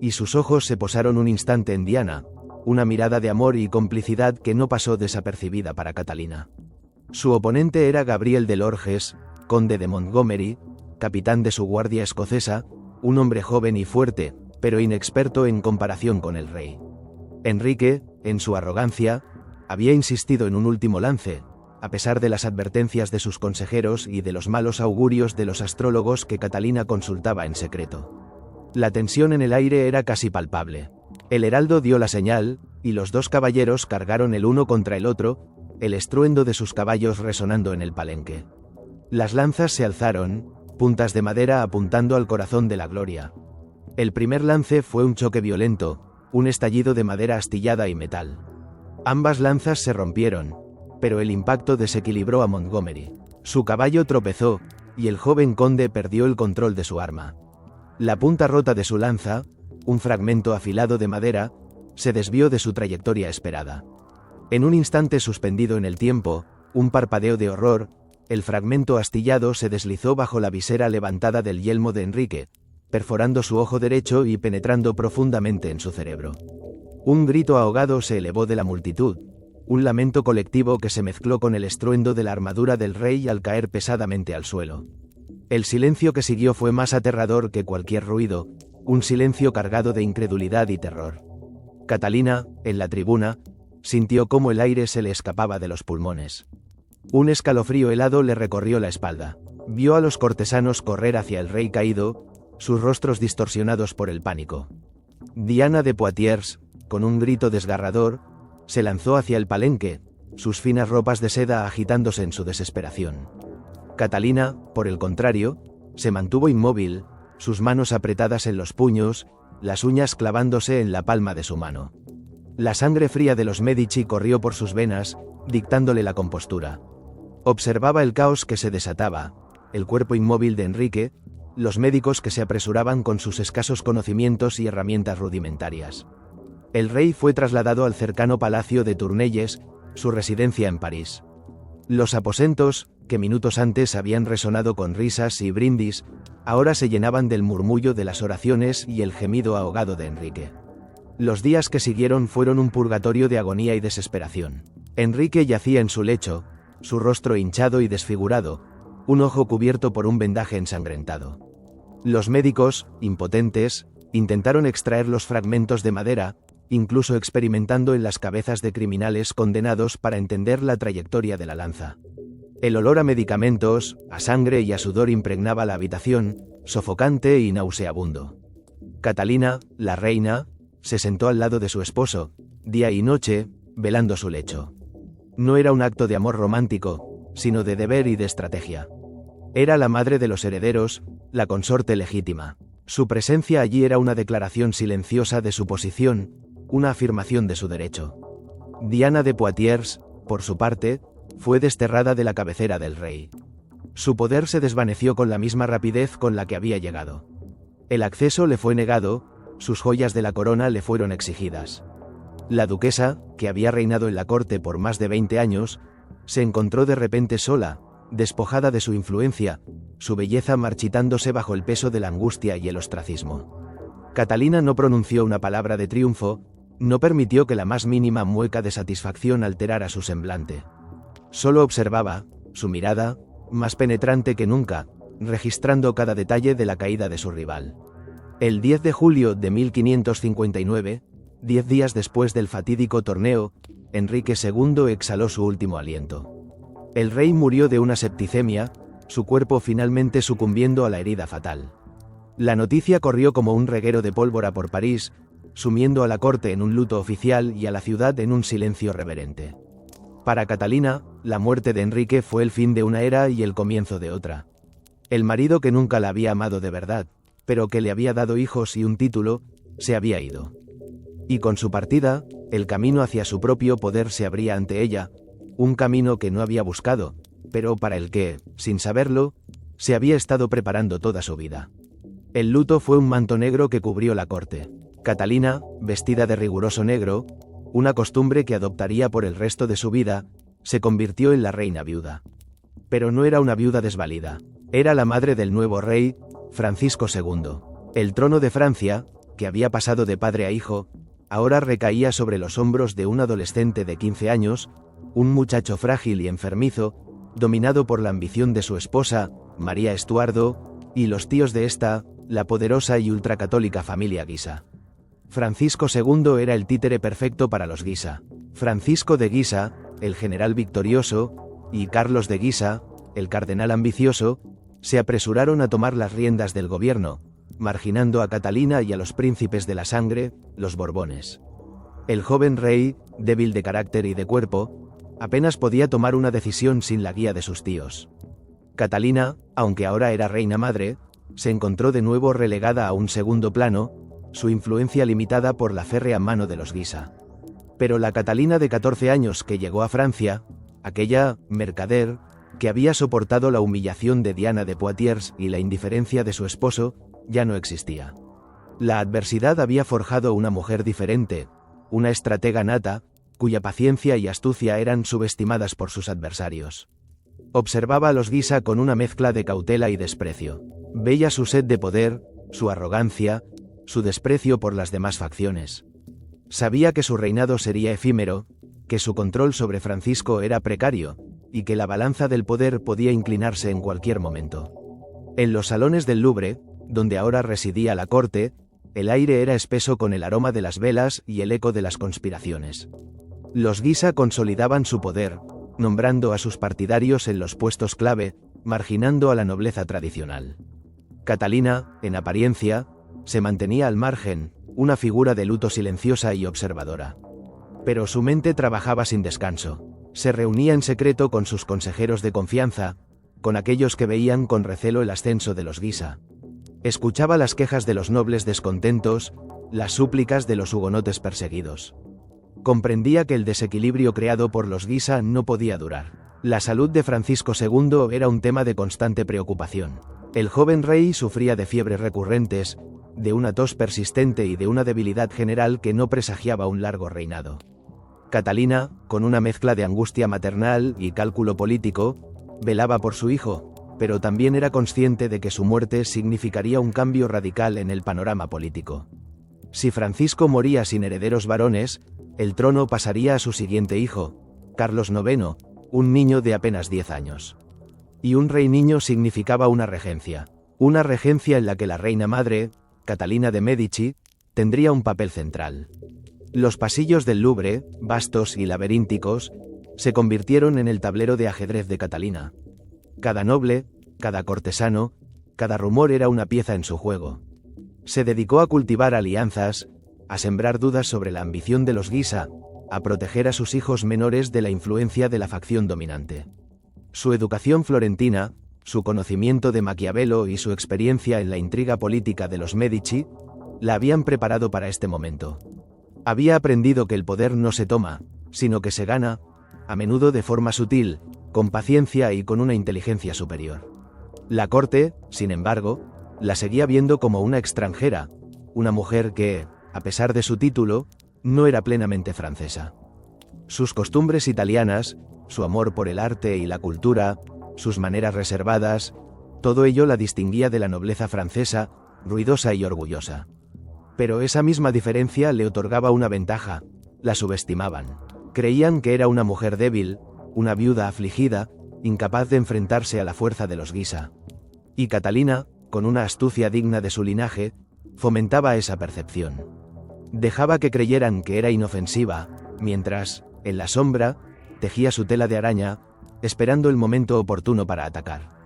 y sus ojos se posaron un instante en Diana, una mirada de amor y complicidad que no pasó desapercibida para Catalina. Su oponente era Gabriel de Lorges, conde de Montgomery, capitán de su guardia escocesa, un hombre joven y fuerte, pero inexperto en comparación con el rey. Enrique, en su arrogancia, había insistido en un último lance, a pesar de las advertencias de sus consejeros y de los malos augurios de los astrólogos que Catalina consultaba en secreto. La tensión en el aire era casi palpable. El heraldo dio la señal, y los dos caballeros cargaron el uno contra el otro, el estruendo de sus caballos resonando en el palenque. Las lanzas se alzaron, puntas de madera apuntando al corazón de la gloria. El primer lance fue un choque violento, un estallido de madera astillada y metal. Ambas lanzas se rompieron, pero el impacto desequilibró a Montgomery. Su caballo tropezó, y el joven conde perdió el control de su arma. La punta rota de su lanza, un fragmento afilado de madera, se desvió de su trayectoria esperada. En un instante suspendido en el tiempo, un parpadeo de horror, el fragmento astillado se deslizó bajo la visera levantada del yelmo de Enrique, perforando su ojo derecho y penetrando profundamente en su cerebro. Un grito ahogado se elevó de la multitud, un lamento colectivo que se mezcló con el estruendo de la armadura del rey al caer pesadamente al suelo. El silencio que siguió fue más aterrador que cualquier ruido, un silencio cargado de incredulidad y terror. Catalina, en la tribuna, sintió cómo el aire se le escapaba de los pulmones. Un escalofrío helado le recorrió la espalda. Vio a los cortesanos correr hacia el rey caído, sus rostros distorsionados por el pánico. Diana de Poitiers, con un grito desgarrador, se lanzó hacia el palenque, sus finas ropas de seda agitándose en su desesperación. Catalina, por el contrario, se mantuvo inmóvil, sus manos apretadas en los puños, las uñas clavándose en la palma de su mano. La sangre fría de los Medici corrió por sus venas, dictándole la compostura. Observaba el caos que se desataba, el cuerpo inmóvil de Enrique, los médicos que se apresuraban con sus escasos conocimientos y herramientas rudimentarias. El rey fue trasladado al cercano palacio de Tournelles, su residencia en París. Los aposentos, que minutos antes habían resonado con risas y brindis, ahora se llenaban del murmullo de las oraciones y el gemido ahogado de Enrique. Los días que siguieron fueron un purgatorio de agonía y desesperación. Enrique yacía en su lecho, su rostro hinchado y desfigurado, un ojo cubierto por un vendaje ensangrentado. Los médicos, impotentes, intentaron extraer los fragmentos de madera, incluso experimentando en las cabezas de criminales condenados para entender la trayectoria de la lanza. El olor a medicamentos, a sangre y a sudor impregnaba la habitación, sofocante y nauseabundo. Catalina, la reina, se sentó al lado de su esposo, día y noche, velando su lecho. No era un acto de amor romántico, sino de deber y de estrategia. Era la madre de los herederos, la consorte legítima. Su presencia allí era una declaración silenciosa de su posición, una afirmación de su derecho. Diana de Poitiers, por su parte, fue desterrada de la cabecera del rey. Su poder se desvaneció con la misma rapidez con la que había llegado. El acceso le fue negado, sus joyas de la corona le fueron exigidas. La duquesa, que había reinado en la corte por más de 20 años, se encontró de repente sola, despojada de su influencia, su belleza marchitándose bajo el peso de la angustia y el ostracismo. Catalina no pronunció una palabra de triunfo, no permitió que la más mínima mueca de satisfacción alterara su semblante. Solo observaba, su mirada, más penetrante que nunca, registrando cada detalle de la caída de su rival. El 10 de julio de 1559, 10 días después del fatídico torneo, Enrique II exhaló su último aliento. El rey murió de una septicemia, su cuerpo finalmente sucumbiendo a la herida fatal. La noticia corrió como un reguero de pólvora por París, sumiendo a la corte en un luto oficial y a la ciudad en un silencio reverente. Para Catalina, la muerte de Enrique fue el fin de una era y el comienzo de otra. El marido que nunca la había amado de verdad, pero que le había dado hijos y un título, se había ido. Y con su partida, el camino hacia su propio poder se abría ante ella, un camino que no había buscado, pero para el que, sin saberlo, se había estado preparando toda su vida. El luto fue un manto negro que cubrió la corte. Catalina, vestida de riguroso negro, una costumbre que adoptaría por el resto de su vida, se convirtió en la reina viuda. Pero no era una viuda desvalida, era la madre del nuevo rey, Francisco II. El trono de Francia, que había pasado de padre a hijo, ahora recaía sobre los hombros de un adolescente de 15 años, un muchacho frágil y enfermizo, dominado por la ambición de su esposa, María Estuardo, y los tíos de esta, la poderosa y ultracatólica familia Guisa. Francisco II era el títere perfecto para los Guisa. Francisco de Guisa, el general victorioso, y Carlos de Guisa, el cardenal ambicioso, se apresuraron a tomar las riendas del gobierno, marginando a Catalina y a los príncipes de la sangre, los Borbones. El joven rey, débil de carácter y de cuerpo, apenas podía tomar una decisión sin la guía de sus tíos. Catalina, aunque ahora era reina madre, se encontró de nuevo relegada a un segundo plano, su influencia limitada por la férrea mano de los Guisa. Pero la Catalina de 14 años que llegó a Francia, aquella mercader, que había soportado la humillación de Diana de Poitiers y la indiferencia de su esposo, ya no existía. La adversidad había forjado una mujer diferente, una estratega nata, cuya paciencia y astucia eran subestimadas por sus adversarios. Observaba a los Guisa con una mezcla de cautela y desprecio. Veía su sed de poder, su arrogancia, su desprecio por las demás facciones. Sabía que su reinado sería efímero, que su control sobre Francisco era precario, y que la balanza del poder podía inclinarse en cualquier momento. En los salones del Louvre, donde ahora residía la corte, el aire era espeso con el aroma de las velas y el eco de las conspiraciones. Los Guisa consolidaban su poder, nombrando a sus partidarios en los puestos clave, marginando a la nobleza tradicional. Catalina, en apariencia, se mantenía al margen, una figura de luto silenciosa y observadora. Pero su mente trabajaba sin descanso. Se reunía en secreto con sus consejeros de confianza, con aquellos que veían con recelo el ascenso de los Guisa. Escuchaba las quejas de los nobles descontentos, las súplicas de los hugonotes perseguidos. Comprendía que el desequilibrio creado por los Guisa no podía durar. La salud de Francisco II era un tema de constante preocupación. El joven rey sufría de fiebres recurrentes, de una tos persistente y de una debilidad general que no presagiaba un largo reinado. Catalina, con una mezcla de angustia maternal y cálculo político, velaba por su hijo, pero también era consciente de que su muerte significaría un cambio radical en el panorama político. Si Francisco moría sin herederos varones, el trono pasaría a su siguiente hijo, Carlos IX, un niño de apenas 10 años. Y un rey niño significaba una regencia en la que la reina madre, Catalina de Medici, tendría un papel central. Los pasillos del Louvre, vastos y laberínticos, se convirtieron en el tablero de ajedrez de Catalina. Cada noble, cada cortesano, cada rumor era una pieza en su juego. Se dedicó a cultivar alianzas, a sembrar dudas sobre la ambición de los Guisa, a proteger a sus hijos menores de la influencia de la facción dominante. Su educación florentina, su conocimiento de Maquiavelo y su experiencia en la intriga política de los Medici, la habían preparado para este momento. Había aprendido que el poder no se toma, sino que se gana, a menudo de forma sutil, con paciencia y con una inteligencia superior. La corte, sin embargo, la seguía viendo como una extranjera, una mujer que, a pesar de su título, no era plenamente francesa. Sus costumbres italianas, su amor por el arte y la cultura, sus maneras reservadas, todo ello la distinguía de la nobleza francesa, ruidosa y orgullosa. Pero esa misma diferencia le otorgaba una ventaja: la subestimaban. Creían que era una mujer débil, una viuda afligida, incapaz de enfrentarse a la fuerza de los Guisa. Y Catalina, con una astucia digna de su linaje, fomentaba esa percepción. Dejaba que creyeran que era inofensiva, mientras, en la sombra, tejía su tela de araña, esperando el momento oportuno para atacar.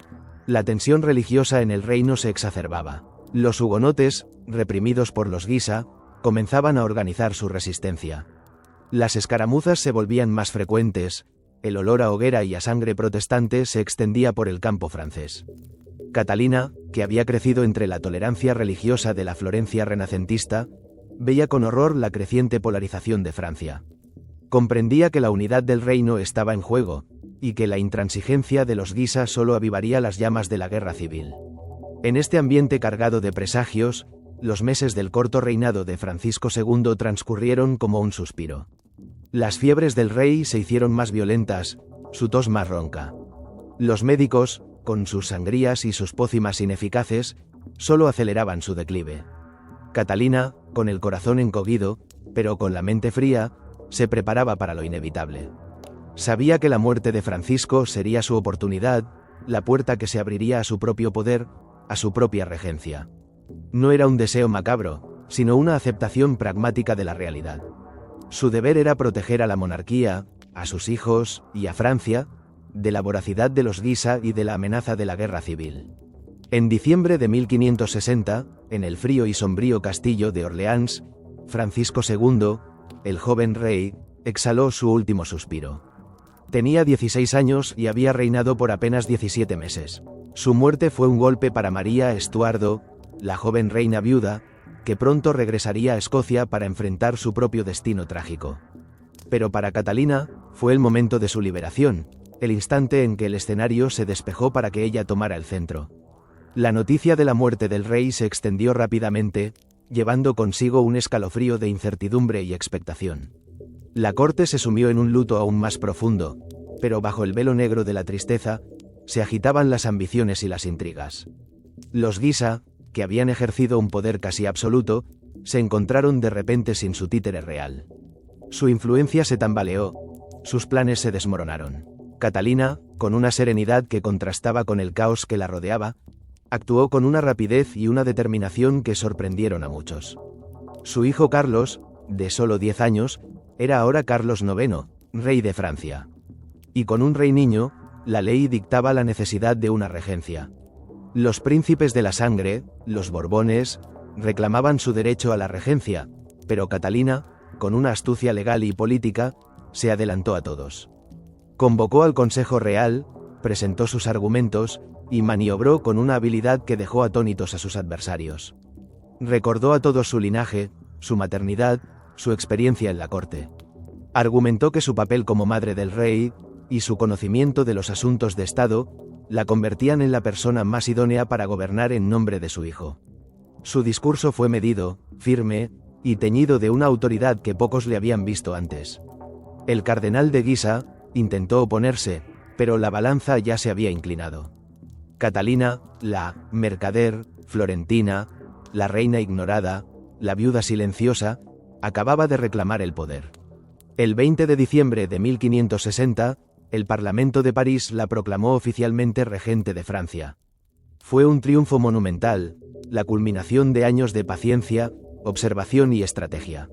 La tensión religiosa en el reino se exacerbaba. Los hugonotes, reprimidos por los Guisa, comenzaban a organizar su resistencia. Las escaramuzas se volvían más frecuentes, el olor a hoguera y a sangre protestante se extendía por el campo francés. Catalina, que había crecido entre la tolerancia religiosa de la Florencia renacentista, veía con horror la creciente polarización de Francia. Comprendía que la unidad del reino estaba en juego, y que la intransigencia de los Guisa solo avivaría las llamas de la guerra civil. En este ambiente cargado de presagios, los meses del corto reinado de Francisco II transcurrieron como un suspiro. Las fiebres del rey se hicieron más violentas, su tos más ronca. Los médicos, con sus sangrías y sus pócimas ineficaces, solo aceleraban su declive. Catalina, con el corazón encogido, pero con la mente fría, se preparaba para lo inevitable. Sabía que la muerte de Francisco sería su oportunidad, la puerta que se abriría a su propio poder, a su propia regencia. No era un deseo macabro, sino una aceptación pragmática de la realidad. Su deber era proteger a la monarquía, a sus hijos y a Francia, de la voracidad de los Guisa y de la amenaza de la guerra civil. En diciembre de 1560, en el frío y sombrío castillo de Orleans, Francisco II, el joven rey, exhaló su último suspiro. Tenía 16 años y había reinado por apenas 17 meses. Su muerte fue un golpe para María Estuardo, la joven reina viuda, que pronto regresaría a Escocia para enfrentar su propio destino trágico. Pero para Catalina, fue el momento de su liberación, el instante en que el escenario se despejó para que ella tomara el centro. La noticia de la muerte del rey se extendió rápidamente, llevando consigo un escalofrío de incertidumbre y expectación. La corte se sumió en un luto aún más profundo, pero bajo el velo negro de la tristeza, se agitaban las ambiciones y las intrigas. Los Guisa, que habían ejercido un poder casi absoluto, se encontraron de repente sin su títere real. Su influencia se tambaleó, sus planes se desmoronaron. Catalina, con una serenidad que contrastaba con el caos que la rodeaba, actuó con una rapidez y una determinación que sorprendieron a muchos. Su hijo Carlos, de solo 10 años, era ahora Carlos IX, rey de Francia. Y con un rey niño, la ley dictaba la necesidad de una regencia. Los príncipes de la sangre, los Borbones, reclamaban su derecho a la regencia, pero Catalina, con una astucia legal y política, se adelantó a todos. Convocó al Consejo Real, presentó sus argumentos, y maniobró con una habilidad que dejó atónitos a sus adversarios. Recordó a todos su linaje, su maternidad, su experiencia en la corte. Argumentó que su papel como madre del rey, y su conocimiento de los asuntos de Estado, la convertían en la persona más idónea para gobernar en nombre de su hijo. Su discurso fue medido, firme, y teñido de una autoridad que pocos le habían visto antes. El cardenal de Guisa intentó oponerse, pero la balanza ya se había inclinado. Catalina, la mercader, florentina, la reina ignorada, la viuda silenciosa, acababa de reclamar el poder. El 20 de diciembre de 1560, el Parlamento de París la proclamó oficialmente regente de Francia. Fue un triunfo monumental, la culminación de años de paciencia, observación y estrategia.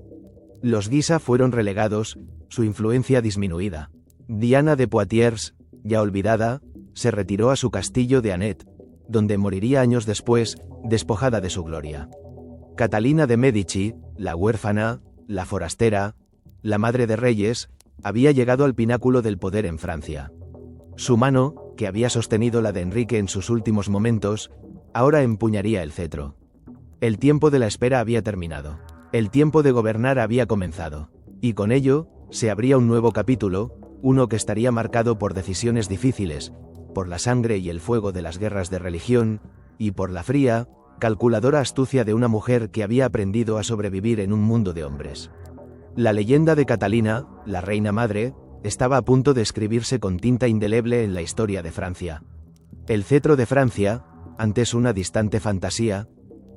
Los Guisa fueron relegados, su influencia disminuida. Diana de Poitiers, ya olvidada, se retiró a su castillo de Anet, donde moriría años después, despojada de su gloria. Catalina de Medici, la huérfana, la forastera, la madre de reyes, había llegado al pináculo del poder en Francia. Su mano, que había sostenido la de Enrique en sus últimos momentos, ahora empuñaría el cetro. El tiempo de la espera había terminado. El tiempo de gobernar había comenzado. Y con ello, se abría un nuevo capítulo, uno que estaría marcado por decisiones difíciles, por la sangre y el fuego de las guerras de religión, y por la fría, calculadora astucia de una mujer que había aprendido a sobrevivir en un mundo de hombres. La leyenda de Catalina, la reina madre, estaba a punto de escribirse con tinta indeleble en la historia de Francia. El cetro de Francia, antes una distante fantasía,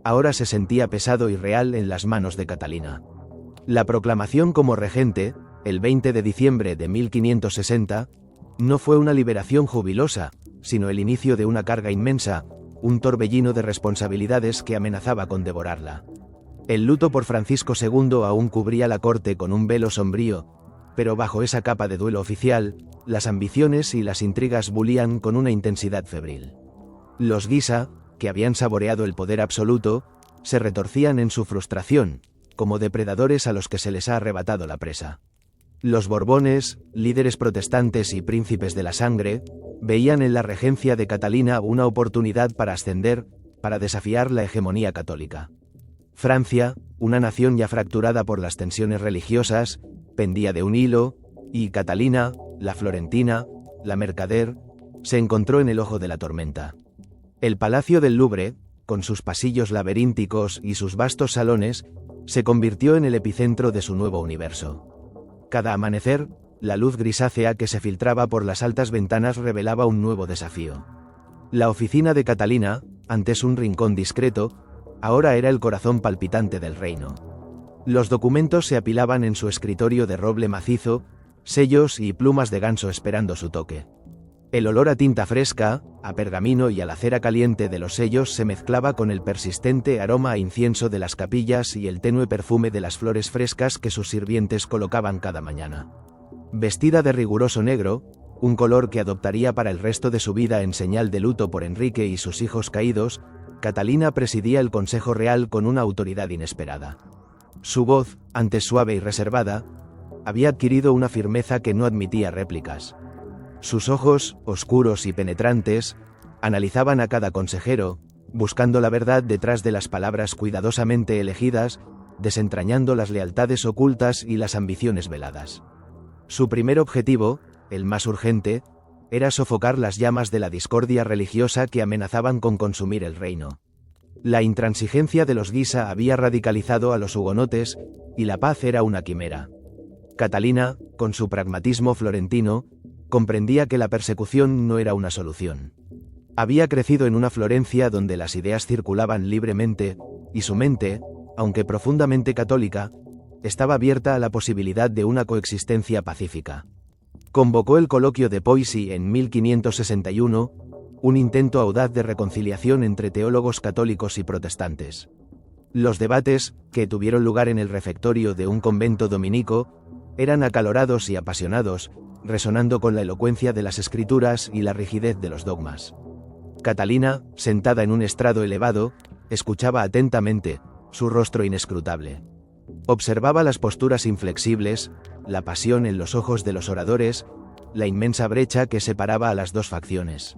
ahora se sentía pesado y real en las manos de Catalina. La proclamación como regente, el 20 de diciembre de 1560, no fue una liberación jubilosa, sino el inicio de una carga inmensa, un torbellino de responsabilidades que amenazaba con devorarla. El luto por Francisco II aún cubría la corte con un velo sombrío, pero bajo esa capa de duelo oficial, las ambiciones y las intrigas bulían con una intensidad febril. Los Guisa, que habían saboreado el poder absoluto, se retorcían en su frustración, como depredadores a los que se les ha arrebatado la presa. Los Borbones, líderes protestantes y príncipes de la sangre, veían en la regencia de Catalina una oportunidad para ascender, para desafiar la hegemonía católica. Francia, una nación ya fracturada por las tensiones religiosas, pendía de un hilo, y Catalina, la florentina, la mercader, se encontró en el ojo de la tormenta. El Palacio del Louvre, con sus pasillos laberínticos y sus vastos salones, se convirtió en el epicentro de su nuevo universo. Cada amanecer, la luz grisácea que se filtraba por las altas ventanas revelaba un nuevo desafío. La oficina de Catalina, antes un rincón discreto, ahora era el corazón palpitante del reino. Los documentos se apilaban en su escritorio de roble macizo, sellos y plumas de ganso esperando su toque. El olor a tinta fresca, a pergamino y a la cera caliente de los sellos se mezclaba con el persistente aroma a incienso de las capillas y el tenue perfume de las flores frescas que sus sirvientes colocaban cada mañana. Vestida de riguroso negro, un color que adoptaría para el resto de su vida en señal de luto por Enrique y sus hijos caídos, Catalina presidía el Consejo Real con una autoridad inesperada. Su voz, antes suave y reservada, había adquirido una firmeza que no admitía réplicas. Sus ojos, oscuros y penetrantes, analizaban a cada consejero, buscando la verdad detrás de las palabras cuidadosamente elegidas, desentrañando las lealtades ocultas y las ambiciones veladas. Su primer objetivo, el más urgente, era sofocar las llamas de la discordia religiosa que amenazaban con consumir el reino. La intransigencia de los Guisa había radicalizado a los hugonotes, y la paz era una quimera. Catalina, con su pragmatismo florentino, comprendía que la persecución no era una solución. Había crecido en una Florencia donde las ideas circulaban libremente, y su mente, aunque profundamente católica, estaba abierta a la posibilidad de una coexistencia pacífica. Convocó el coloquio de Poissy en 1561, un intento audaz de reconciliación entre teólogos católicos y protestantes. Los debates, que tuvieron lugar en el refectorio de un convento dominico, Eran acalorados y apasionados, resonando con la elocuencia de las escrituras y la rigidez de los dogmas. Catalina, sentada en un estrado elevado, escuchaba atentamente, su rostro inescrutable. Observaba las posturas inflexibles, la pasión en los ojos de los oradores, la inmensa brecha que separaba a las dos facciones.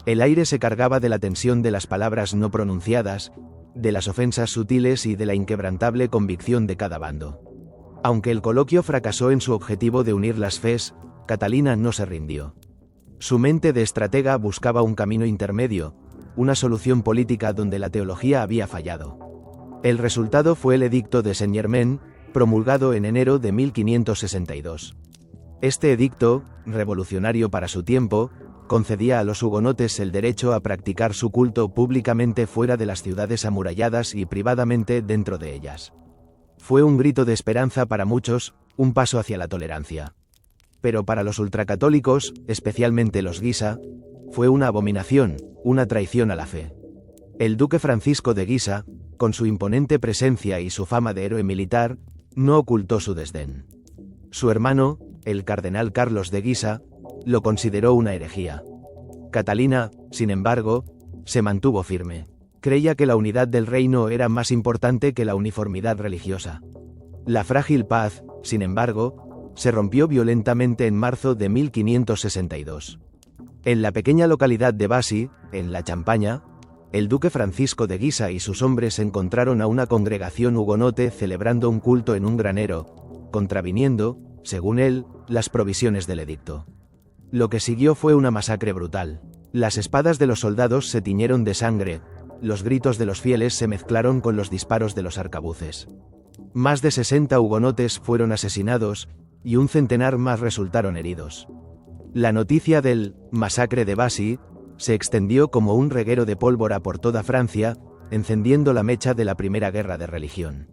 El aire se cargaba de la tensión de las palabras no pronunciadas, de las ofensas sutiles y de la inquebrantable convicción de cada bando. Aunque el coloquio fracasó en su objetivo de unir las fes, Catalina no se rindió. Su mente de estratega buscaba un camino intermedio, una solución política donde la teología había fallado. El resultado fue el Edicto de Saint-Germain, promulgado en enero de 1562. Este edicto, revolucionario para su tiempo, concedía a los hugonotes el derecho a practicar su culto públicamente fuera de las ciudades amuralladas y privadamente dentro de ellas. Fue un grito de esperanza para muchos, un paso hacia la tolerancia. Pero para los ultracatólicos, especialmente los Guisa, fue una abominación, una traición a la fe. El duque Francisco de Guisa, con su imponente presencia y su fama de héroe militar, no ocultó su desdén. Su hermano, el cardenal Carlos de Guisa, lo consideró una herejía. Catalina, sin embargo, se mantuvo firme. Creía que la unidad del reino era más importante que la uniformidad religiosa. La frágil paz, sin embargo, se rompió violentamente en marzo de 1562. En la pequeña localidad de Bassi, en la Champaña, el duque Francisco de Guisa y sus hombres encontraron a una congregación hugonote celebrando un culto en un granero, contraviniendo, según él, las provisiones del edicto. Lo que siguió fue una masacre brutal. Las espadas de los soldados se tiñeron de sangre, los gritos de los fieles se mezclaron con los disparos de los arcabuces. Más de 60 hugonotes fueron asesinados, y un centenar más resultaron heridos. La noticia del masacre de Bassi se extendió como un reguero de pólvora por toda Francia, encendiendo la mecha de la Primera Guerra de Religión.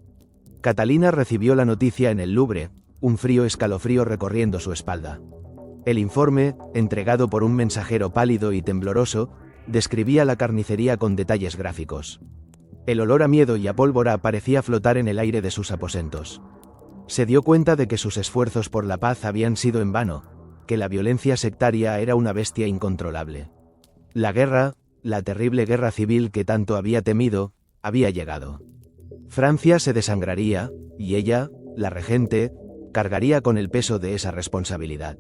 Catalina recibió la noticia en el Louvre, un frío escalofrío recorriendo su espalda. El informe, entregado por un mensajero pálido y tembloroso, describía la carnicería con detalles gráficos. El olor a miedo y a pólvora parecía flotar en el aire de sus aposentos. Se dio cuenta de que sus esfuerzos por la paz habían sido en vano, que la violencia sectaria era una bestia incontrolable. La guerra, la terrible guerra civil que tanto había temido, había llegado. Francia se desangraría, y ella, la regente, cargaría con el peso de esa responsabilidad.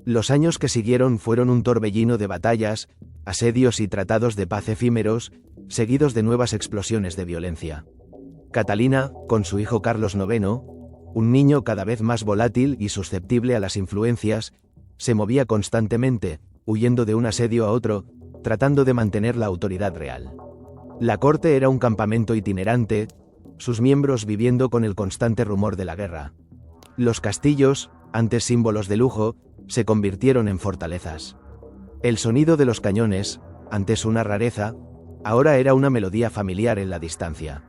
Los años que siguieron fueron un torbellino de batallas, asedios y tratados de paz efímeros, seguidos de nuevas explosiones de violencia. Catalina, con su hijo Carlos IX, un niño cada vez más volátil y susceptible a las influencias, se movía constantemente, huyendo de un asedio a otro, tratando de mantener la autoridad real. La corte era un campamento itinerante, sus miembros viviendo con el constante rumor de la guerra. Los castillos, antes símbolos de lujo, se convirtieron en fortalezas. El sonido de los cañones, antes una rareza, ahora era una melodía familiar en la distancia.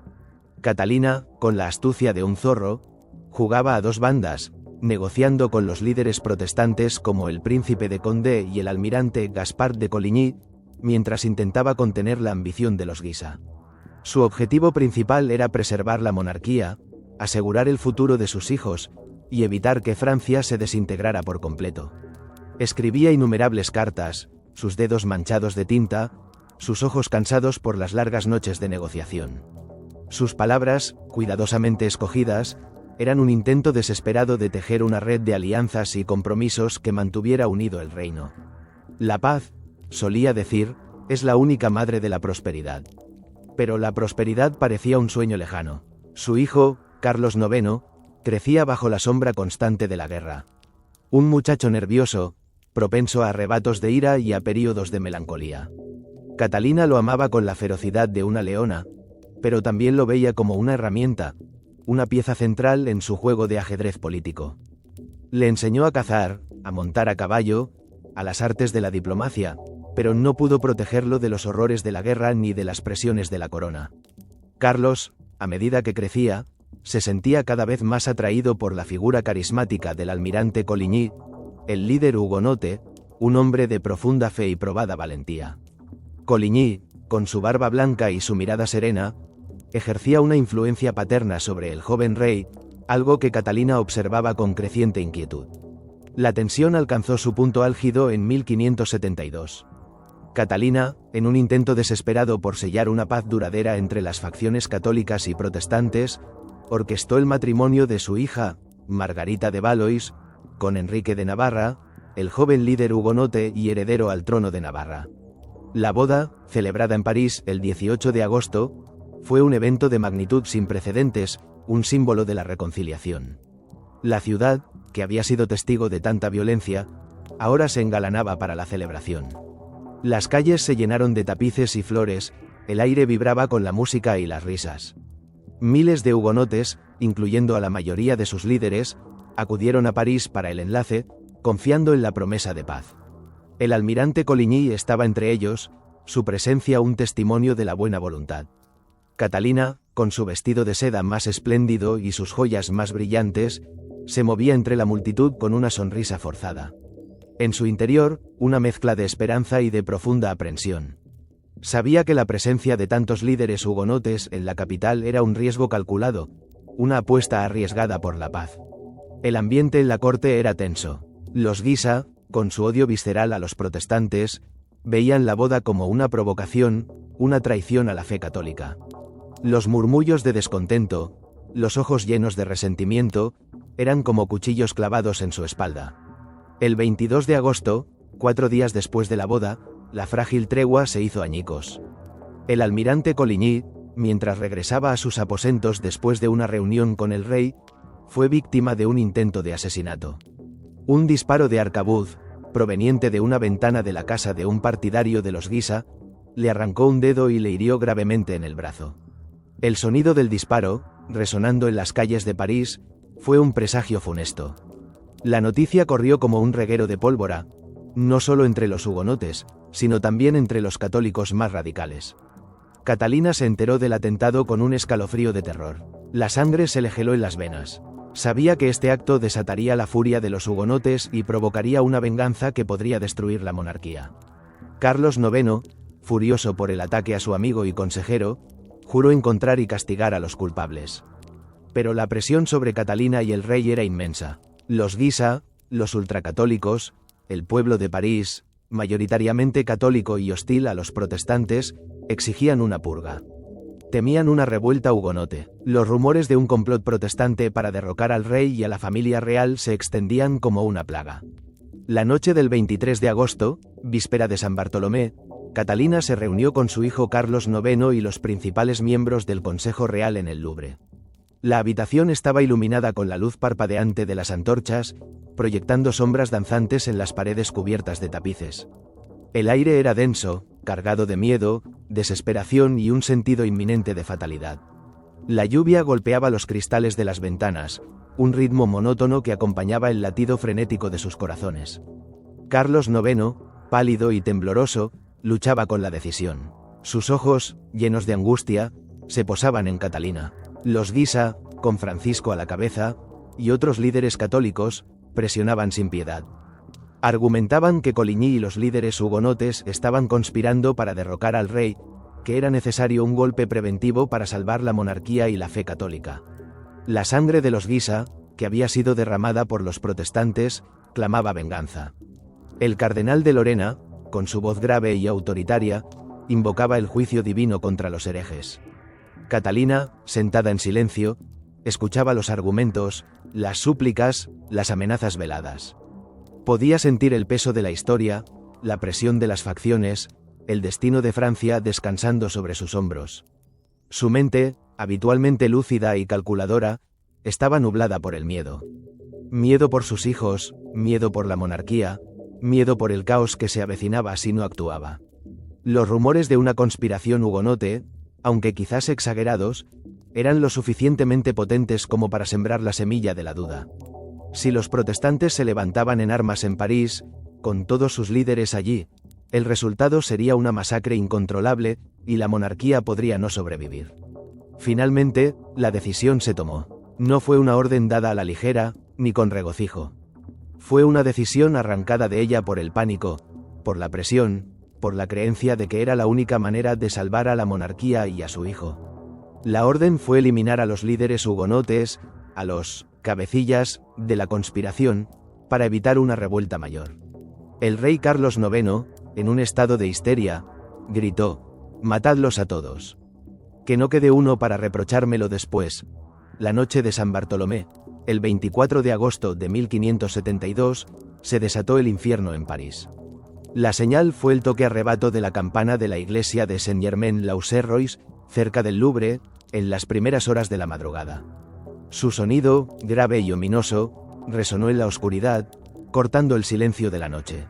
Catalina, con la astucia de un zorro, jugaba a dos bandas, negociando con los líderes protestantes como el príncipe de Condé y el almirante Gaspard de Coligny, mientras intentaba contener la ambición de los Guisa. Su objetivo principal era preservar la monarquía, asegurar el futuro de sus hijos, y evitar que Francia se desintegrara por completo. Escribía innumerables cartas, sus dedos manchados de tinta, sus ojos cansados por las largas noches de negociación. Sus palabras, cuidadosamente escogidas, eran un intento desesperado de tejer una red de alianzas y compromisos que mantuviera unido el reino. La paz, solía decir, es la única madre de la prosperidad. Pero la prosperidad parecía un sueño lejano. Su hijo, Carlos IX, crecía bajo la sombra constante de la guerra. Un muchacho nervioso, propenso a arrebatos de ira y a períodos de melancolía. Catalina lo amaba con la ferocidad de una leona, pero también lo veía como una herramienta, una pieza central en su juego de ajedrez político. Le enseñó a cazar, a montar a caballo, a las artes de la diplomacia, pero no pudo protegerlo de los horrores de la guerra ni de las presiones de la corona. Carlos, a medida que crecía, se sentía cada vez más atraído por la figura carismática del almirante Coligny, el líder hugonote, un hombre de profunda fe y probada valentía. Coligny, con su barba blanca y su mirada serena, ejercía una influencia paterna sobre el joven rey, algo que Catalina observaba con creciente inquietud. La tensión alcanzó su punto álgido en 1572. Catalina, en un intento desesperado por sellar una paz duradera entre las facciones católicas y protestantes, orquestó el matrimonio de su hija, Margarita de Valois, con Enrique de Navarra, el joven líder hugonote y heredero al trono de Navarra. La boda, celebrada en París el 18 de agosto, fue un evento de magnitud sin precedentes, un símbolo de la reconciliación. La ciudad, que había sido testigo de tanta violencia, ahora se engalanaba para la celebración. Las calles se llenaron de tapices y flores, el aire vibraba con la música y las risas. Miles de hugonotes, incluyendo a la mayoría de sus líderes, acudieron a París para el enlace, confiando en la promesa de paz. El almirante Coligny estaba entre ellos, su presencia un testimonio de la buena voluntad. Catalina, con su vestido de seda más espléndido y sus joyas más brillantes, se movía entre la multitud con una sonrisa forzada. En su interior, una mezcla de esperanza y de profunda aprensión. Sabía que la presencia de tantos líderes hugonotes en la capital era un riesgo calculado, una apuesta arriesgada por la paz. El ambiente en la corte era tenso. Los Guisa, con su odio visceral a los protestantes, veían la boda como una provocación, una traición a la fe católica. Los murmullos de descontento, los ojos llenos de resentimiento, eran como cuchillos clavados en su espalda. El 22 de agosto, 4 días después de la boda, la frágil tregua se hizo añicos. El almirante Coligny, mientras regresaba a sus aposentos después de una reunión con el rey, fue víctima de un intento de asesinato. Un disparo de arcabuz, proveniente de una ventana de la casa de un partidario de los Guisa, le arrancó un dedo y le hirió gravemente en el brazo. El sonido del disparo, resonando en las calles de París, fue un presagio funesto. La noticia corrió como un reguero de pólvora, no solo entre los hugonotes, sino también entre los católicos más radicales. Catalina se enteró del atentado con un escalofrío de terror. La sangre se le geló en las venas. Sabía que este acto desataría la furia de los hugonotes y provocaría una venganza que podría destruir la monarquía. Carlos IX, furioso por el ataque a su amigo y consejero, juró encontrar y castigar a los culpables. Pero la presión sobre Catalina y el rey era inmensa. Los Guisa, los ultracatólicos, el pueblo de París, mayoritariamente católico y hostil a los protestantes, exigían una purga. Temían una revuelta hugonote. Los rumores de un complot protestante para derrocar al rey y a la familia real se extendían como una plaga. La noche del 23 de agosto, víspera de San Bartolomé, Catalina se reunió con su hijo Carlos IX y los principales miembros del Consejo Real en el Louvre. La habitación estaba iluminada con la luz parpadeante de las antorchas, proyectando sombras danzantes en las paredes cubiertas de tapices. El aire era denso, cargado de miedo, desesperación y un sentido inminente de fatalidad. La lluvia golpeaba los cristales de las ventanas, un ritmo monótono que acompañaba el latido frenético de sus corazones. Carlos IX, pálido y tembloroso, luchaba con la decisión. Sus ojos, llenos de angustia, se posaban en Catalina. Los Guisa, con Francisco a la cabeza, y otros líderes católicos, presionaban sin piedad. Argumentaban que Coligny y los líderes hugonotes estaban conspirando para derrocar al rey, que era necesario un golpe preventivo para salvar la monarquía y la fe católica. La sangre de los Guisa, que había sido derramada por los protestantes, clamaba venganza. El cardenal de Lorena, con su voz grave y autoritaria, invocaba el juicio divino contra los herejes. Catalina, sentada en silencio, escuchaba los argumentos, las súplicas, las amenazas veladas. Podía sentir el peso de la historia, la presión de las facciones, el destino de Francia descansando sobre sus hombros. Su mente, habitualmente lúcida y calculadora, estaba nublada por el miedo. Miedo por sus hijos, miedo por la monarquía, miedo por el caos que se avecinaba si no actuaba. Los rumores de una conspiración hugonote, aunque quizás exagerados, eran lo suficientemente potentes como para sembrar la semilla de la duda. Si los protestantes se levantaban en armas en París, con todos sus líderes allí, el resultado sería una masacre incontrolable, y la monarquía podría no sobrevivir. Finalmente, la decisión se tomó. No fue una orden dada a la ligera, ni con regocijo. Fue una decisión arrancada de ella por el pánico, por la presión, por la creencia de que era la única manera de salvar a la monarquía y a su hijo. La orden fue eliminar a los líderes hugonotes, a los cabecillas de la conspiración para evitar una revuelta mayor. El rey Carlos IX, en un estado de histeria, gritó: «Matadlos a todos. Que no quede uno para reprochármelo después». La noche de San Bartolomé, el 24 de agosto de 1572, se desató el infierno en París. La señal fue el toque a rebato de la campana de la iglesia de Saint-Germain-l'Auxerrois, cerca del Louvre, en las primeras horas de la madrugada. Su sonido, grave y ominoso, resonó en la oscuridad, cortando el silencio de la noche.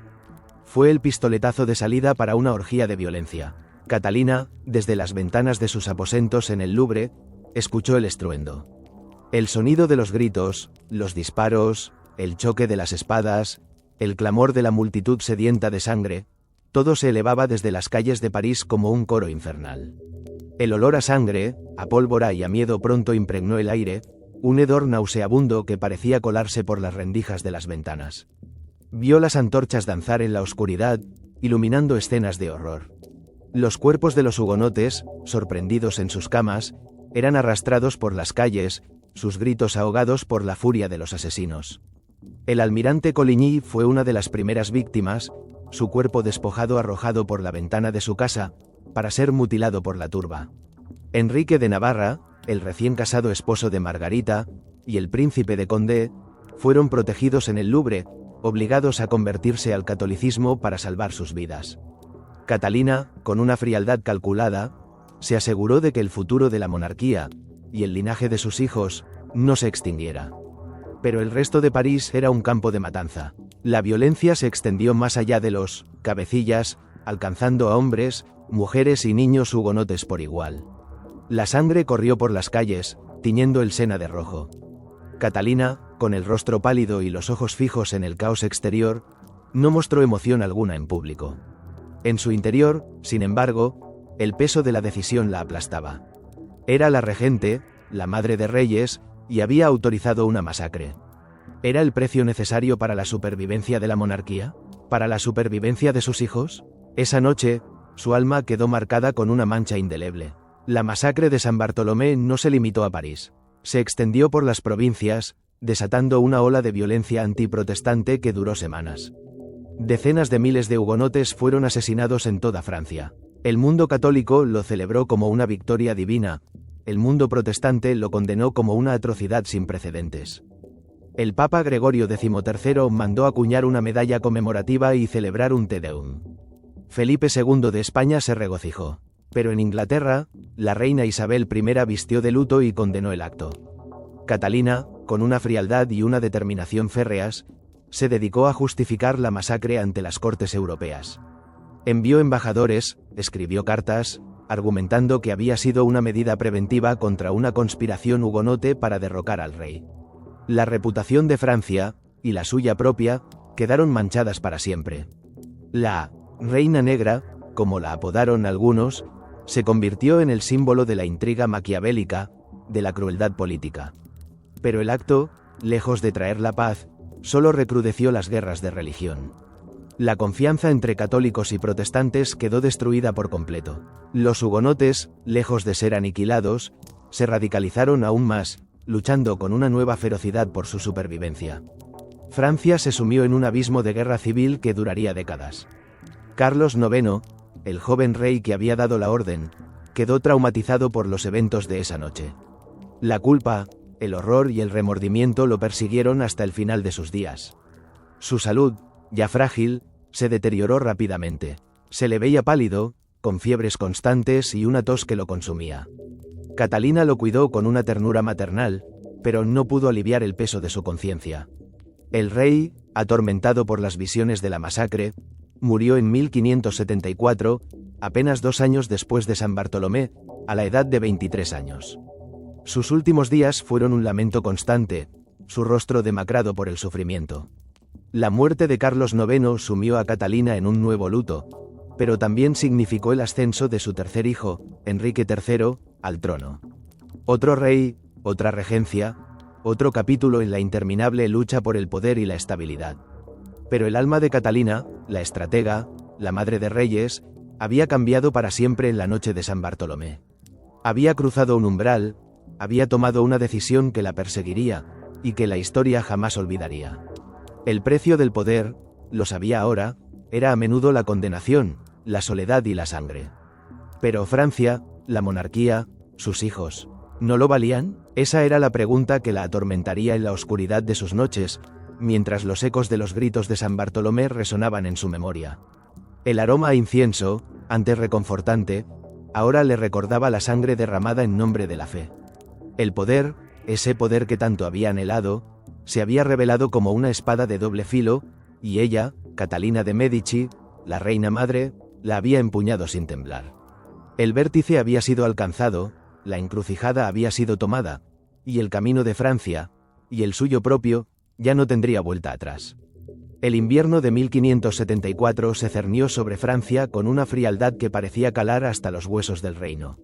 Fue el pistoletazo de salida para una orgía de violencia. Catalina, desde las ventanas de sus aposentos en el Louvre, escuchó el estruendo. El sonido de los gritos, los disparos, el choque de las espadas, el clamor de la multitud sedienta de sangre, todo se elevaba desde las calles de París como un coro infernal. El olor a sangre, a pólvora y a miedo pronto impregnó el aire, un hedor nauseabundo que parecía colarse por las rendijas de las ventanas. Vio las antorchas danzar en la oscuridad, iluminando escenas de horror. Los cuerpos de los hugonotes, sorprendidos en sus camas, eran arrastrados por las calles, sus gritos ahogados por la furia de los asesinos. El almirante Coligny fue una de las primeras víctimas, su cuerpo despojado arrojado por la ventana de su casa, para ser mutilado por la turba. Enrique de Navarra, el recién casado esposo de Margarita, y el príncipe de Condé, fueron protegidos en el Louvre, obligados a convertirse al catolicismo para salvar sus vidas. Catalina, con una frialdad calculada, se aseguró de que el futuro de la monarquía, y el linaje de sus hijos, no se extinguiera. Pero el resto de París era un campo de matanza. La violencia se extendió más allá de los cabecillas, alcanzando a hombres, mujeres y niños hugonotes por igual. La sangre corrió por las calles, tiñendo el Sena de rojo. Catalina, con el rostro pálido y los ojos fijos en el caos exterior, no mostró emoción alguna en público. En su interior, sin embargo, el peso de la decisión la aplastaba. Era la regente, la madre de reyes, y había autorizado una masacre. ¿Era el precio necesario para la supervivencia de la monarquía? ¿Para la supervivencia de sus hijos? Esa noche, su alma quedó marcada con una mancha indeleble. La masacre de San Bartolomé no se limitó a París. Se extendió por las provincias, desatando una ola de violencia antiprotestante que duró semanas. Decenas de miles de hugonotes fueron asesinados en toda Francia. El mundo católico lo celebró como una victoria divina, el mundo protestante lo condenó como una atrocidad sin precedentes. El Papa Gregorio XIII mandó acuñar una medalla conmemorativa y celebrar un Te Deum. Felipe II de España se regocijó. Pero en Inglaterra, la reina Isabel I vistió de luto y condenó el acto. Catalina, con una frialdad y una determinación férreas, se dedicó a justificar la masacre ante las cortes europeas. Envió embajadores, escribió cartas, argumentando que había sido una medida preventiva contra una conspiración hugonote para derrocar al rey. La reputación de Francia, y la suya propia, quedaron manchadas para siempre. La Reina Negra, como la apodaron algunos, se convirtió en el símbolo de la intriga maquiavélica, de la crueldad política. Pero el acto, lejos de traer la paz, solo recrudeció las guerras de religión. La confianza entre católicos y protestantes quedó destruida por completo. Los hugonotes, lejos de ser aniquilados, se radicalizaron aún más, luchando con una nueva ferocidad por su supervivencia. Francia se sumió en un abismo de guerra civil que duraría décadas. Carlos IX, el joven rey que había dado la orden, quedó traumatizado por los eventos de esa noche. La culpa, el horror y el remordimiento lo persiguieron hasta el final de sus días. Su salud, ya frágil, se deterioró rápidamente. Se le veía pálido, con fiebres constantes y una tos que lo consumía. Catalina lo cuidó con una ternura maternal, pero no pudo aliviar el peso de su conciencia. El rey, atormentado por las visiones de la masacre, murió en 1574, apenas 2 años después de San Bartolomé, a la edad de 23 años. Sus últimos días fueron un lamento constante, su rostro demacrado por el sufrimiento. La muerte de Carlos IX sumió a Catalina en un nuevo luto, pero también significó el ascenso de su tercer hijo, Enrique III, al trono. Otro rey, otra regencia, otro capítulo en la interminable lucha por el poder y la estabilidad. Pero el alma de Catalina, la estratega, la madre de reyes, había cambiado para siempre en la noche de San Bartolomé. Había cruzado un umbral, había tomado una decisión que la perseguiría, y que la historia jamás olvidaría. El precio del poder, lo sabía ahora, era a menudo la condenación, la soledad y la sangre. Pero Francia, la monarquía, sus hijos, ¿no lo valían? Esa era la pregunta que la atormentaría en la oscuridad de sus noches, mientras los ecos de los gritos de San Bartolomé resonaban en su memoria. El aroma a incienso, antes reconfortante, ahora le recordaba la sangre derramada en nombre de la fe. El poder, ese poder que tanto había anhelado, se había revelado como una espada de doble filo, y ella, Catalina de Médici, la reina madre, la había empuñado sin temblar. El vértice había sido alcanzado, la encrucijada había sido tomada, y el camino de Francia, y el suyo propio, ya no tendría vuelta atrás. El invierno de 1574 se cernió sobre Francia con una frialdad que parecía calar hasta los huesos del reino.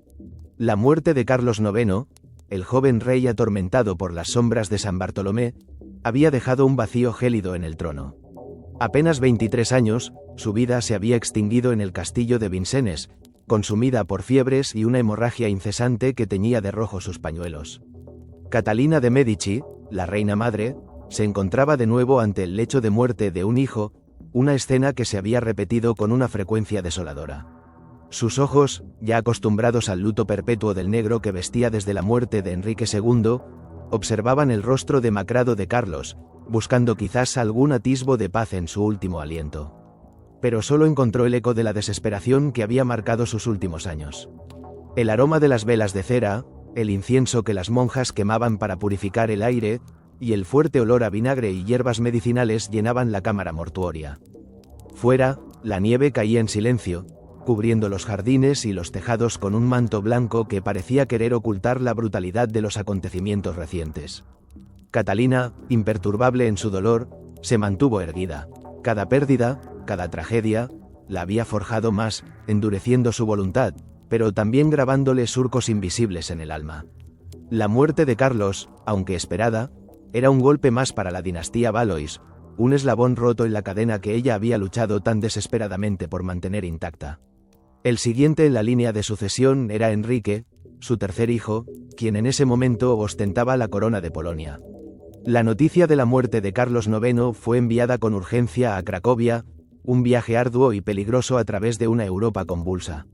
La muerte de Carlos IX, el joven rey atormentado por las sombras de San Bartolomé, había dejado un vacío gélido en el trono. Apenas 23 años, su vida se había extinguido en el castillo de Vincennes, consumida por fiebres y una hemorragia incesante que teñía de rojo sus pañuelos. Catalina de Médici, la reina madre, se encontraba de nuevo ante el lecho de muerte de un hijo, una escena que se había repetido con una frecuencia desoladora. Sus ojos, ya acostumbrados al luto perpetuo del negro que vestía desde la muerte de Enrique II, observaban el rostro demacrado de Carlos, buscando quizás algún atisbo de paz en su último aliento. Pero solo encontró el eco de la desesperación que había marcado sus últimos años. El aroma de las velas de cera, el incienso que las monjas quemaban para purificar el aire, y el fuerte olor a vinagre y hierbas medicinales llenaban la cámara mortuoria. Fuera, la nieve caía en silencio, cubriendo los jardines y los tejados con un manto blanco que parecía querer ocultar la brutalidad de los acontecimientos recientes. Catalina, imperturbable en su dolor, se mantuvo erguida. Cada pérdida, cada tragedia, la había forjado más, endureciendo su voluntad, pero también grabándole surcos invisibles en el alma. La muerte de Carlos, aunque esperada, era un golpe más para la dinastía Valois, un eslabón roto en la cadena que ella había luchado tan desesperadamente por mantener intacta. El siguiente en la línea de sucesión era Enrique, su tercer hijo, quien en ese momento ostentaba la corona de Polonia. La noticia de la muerte de Carlos IX fue enviada con urgencia a Cracovia, un viaje arduo y peligroso a través de una Europa convulsa.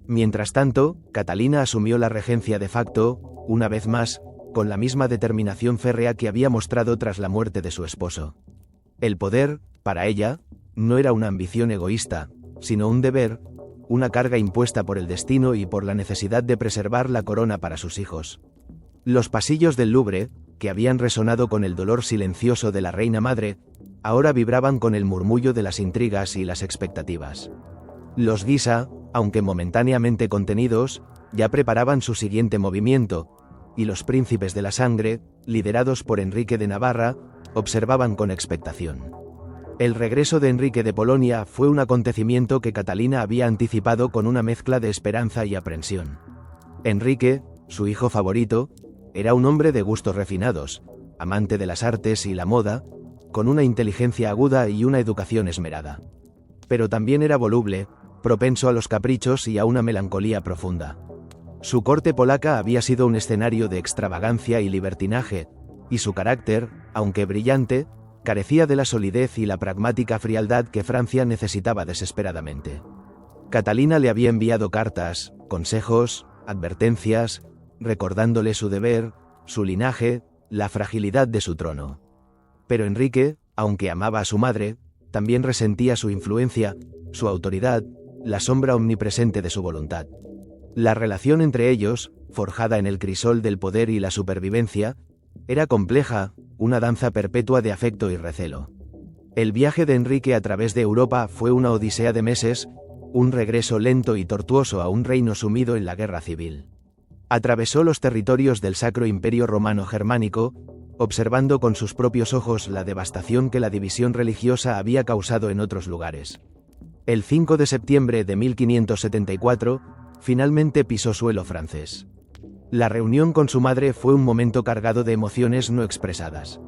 Mientras tanto, Catalina asumió la regencia de facto, una vez más, con la misma determinación férrea que había mostrado tras la muerte de su esposo. El poder, para ella, no era una ambición egoísta, sino un deber, una carga impuesta por el destino y por la necesidad de preservar la corona para sus hijos. Los pasillos del Louvre, que habían resonado con el dolor silencioso de la reina madre, ahora vibraban con el murmullo de las intrigas y las expectativas. Los Guisa, aunque momentáneamente contenidos, ya preparaban su siguiente movimiento, y los príncipes de la sangre, liderados por Enrique de Navarra, observaban con expectación. El regreso de Enrique de Polonia fue un acontecimiento que Catalina había anticipado con una mezcla de esperanza y aprensión. Enrique, su hijo favorito, era un hombre de gustos refinados, amante de las artes y la moda, con una inteligencia aguda y una educación esmerada. Pero también era voluble, propenso a los caprichos y a una melancolía profunda. Su corte polaca había sido un escenario de extravagancia y libertinaje, y su carácter, aunque brillante, carecía de la solidez y la pragmática frialdad que Francia necesitaba desesperadamente. Catalina le había enviado cartas, consejos, advertencias, recordándole su deber, su linaje, la fragilidad de su trono. Pero Enrique, aunque amaba a su madre, también resentía su influencia, su autoridad, la sombra omnipresente de su voluntad. La relación entre ellos, forjada en el crisol del poder y la supervivencia, era compleja, una danza perpetua de afecto y recelo. El viaje de Enrique a través de Europa fue una odisea de meses, un regreso lento y tortuoso a un reino sumido en la guerra civil. Atravesó los territorios del Sacro Imperio Romano Germánico, observando con sus propios ojos la devastación que la división religiosa había causado en otros lugares. El 5 de septiembre de 1574, finalmente pisó suelo francés. La reunión con su madre fue un momento cargado de emociones no expresadas.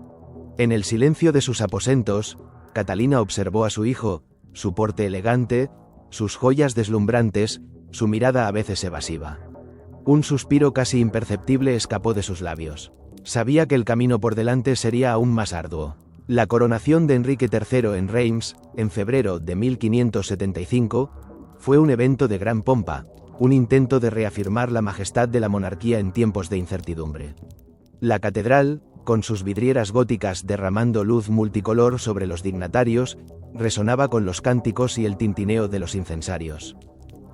En el silencio de sus aposentos, Catalina observó a su hijo, su porte elegante, sus joyas deslumbrantes, su mirada a veces evasiva. Un suspiro casi imperceptible escapó de sus labios. Sabía que el camino por delante sería aún más arduo. La coronación de Enrique III en Reims, en febrero de 1575, fue un evento de gran pompa, un intento de reafirmar la majestad de la monarquía en tiempos de incertidumbre. La catedral, con sus vidrieras góticas derramando luz multicolor sobre los dignatarios, resonaba con los cánticos y el tintineo de los incensarios.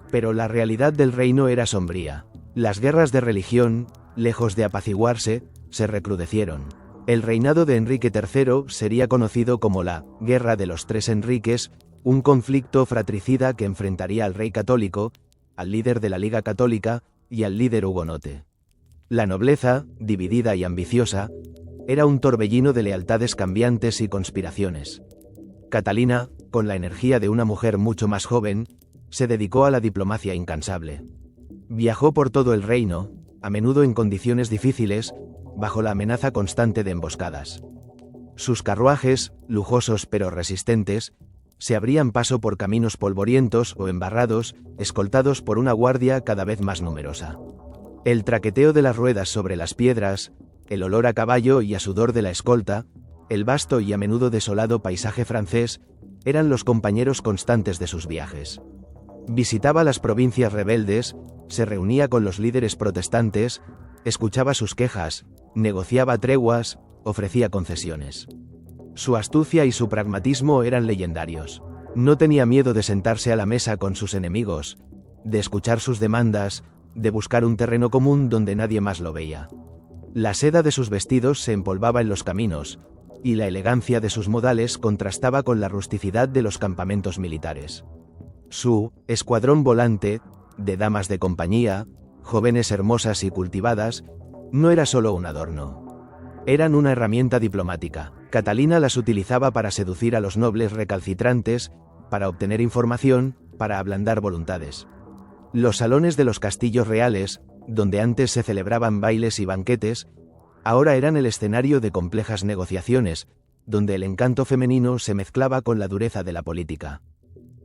Pero la realidad del reino era sombría. Las guerras de religión, lejos de apaciguarse, se recrudecieron. El reinado de Enrique III sería conocido como la Guerra de los Tres Enriques, un conflicto fratricida que enfrentaría al rey católico, al líder de la Liga Católica y al líder hugonote. La nobleza, dividida y ambiciosa, era un torbellino de lealtades cambiantes y conspiraciones. Catalina, con la energía de una mujer mucho más joven, se dedicó a la diplomacia incansable. Viajó por todo el reino, a menudo en condiciones difíciles, bajo la amenaza constante de emboscadas. Sus carruajes, lujosos pero resistentes, se abrían paso por caminos polvorientos o embarrados, escoltados por una guardia cada vez más numerosa. El traqueteo de las ruedas sobre las piedras, el olor a caballo y a sudor de la escolta, el vasto y a menudo desolado paisaje francés, eran los compañeros constantes de sus viajes. Visitaba las provincias rebeldes, se reunía con los líderes protestantes, escuchaba sus quejas, negociaba treguas, ofrecía concesiones. Su astucia y su pragmatismo eran legendarios. No tenía miedo de sentarse a la mesa con sus enemigos, de escuchar sus demandas, de buscar un terreno común donde nadie más lo veía. La seda de sus vestidos se empolvaba en los caminos, y la elegancia de sus modales contrastaba con la rusticidad de los campamentos militares. Su escuadrón volante, de damas de compañía, jóvenes hermosas y cultivadas, no era solo un adorno. Eran una herramienta diplomática. Catalina las utilizaba para seducir a los nobles recalcitrantes, para obtener información, para ablandar voluntades. Los salones de los castillos reales, donde antes se celebraban bailes y banquetes, ahora eran el escenario de complejas negociaciones, donde el encanto femenino se mezclaba con la dureza de la política.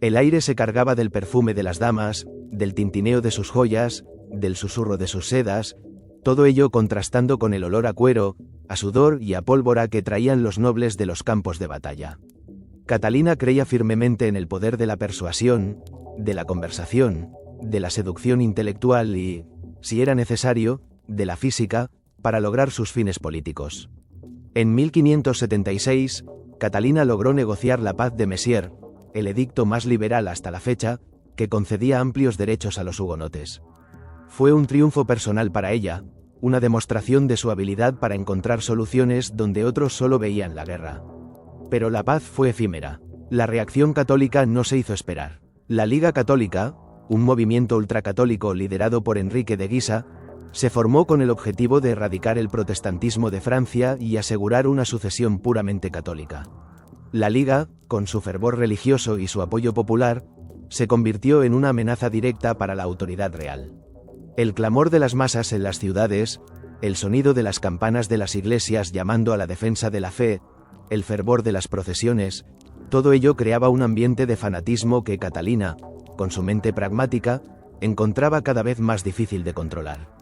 El aire se cargaba del perfume de las damas, del tintineo de sus joyas, del susurro de sus sedas, todo ello contrastando con el olor a cuero, a sudor y a pólvora que traían los nobles de los campos de batalla. Catalina creía firmemente en el poder de la persuasión, de la conversación, de la seducción intelectual y, si era necesario, de la física, para lograr sus fines políticos. En 1576, Catalina logró negociar la paz de Messier, el edicto más liberal hasta la fecha, que concedía amplios derechos a los hugonotes. Fue un triunfo personal para ella, una demostración de su habilidad para encontrar soluciones donde otros solo veían la guerra. Pero la paz fue efímera. La reacción católica no se hizo esperar. La Liga Católica, un movimiento ultracatólico liderado por Enrique de Guisa, se formó con el objetivo de erradicar el protestantismo de Francia y asegurar una sucesión puramente católica. La Liga, con su fervor religioso y su apoyo popular, se convirtió en una amenaza directa para la autoridad real. El clamor de las masas en las ciudades, el sonido de las campanas de las iglesias llamando a la defensa de la fe, el fervor de las procesiones, todo ello creaba un ambiente de fanatismo que Catalina, con su mente pragmática, encontraba cada vez más difícil de controlar.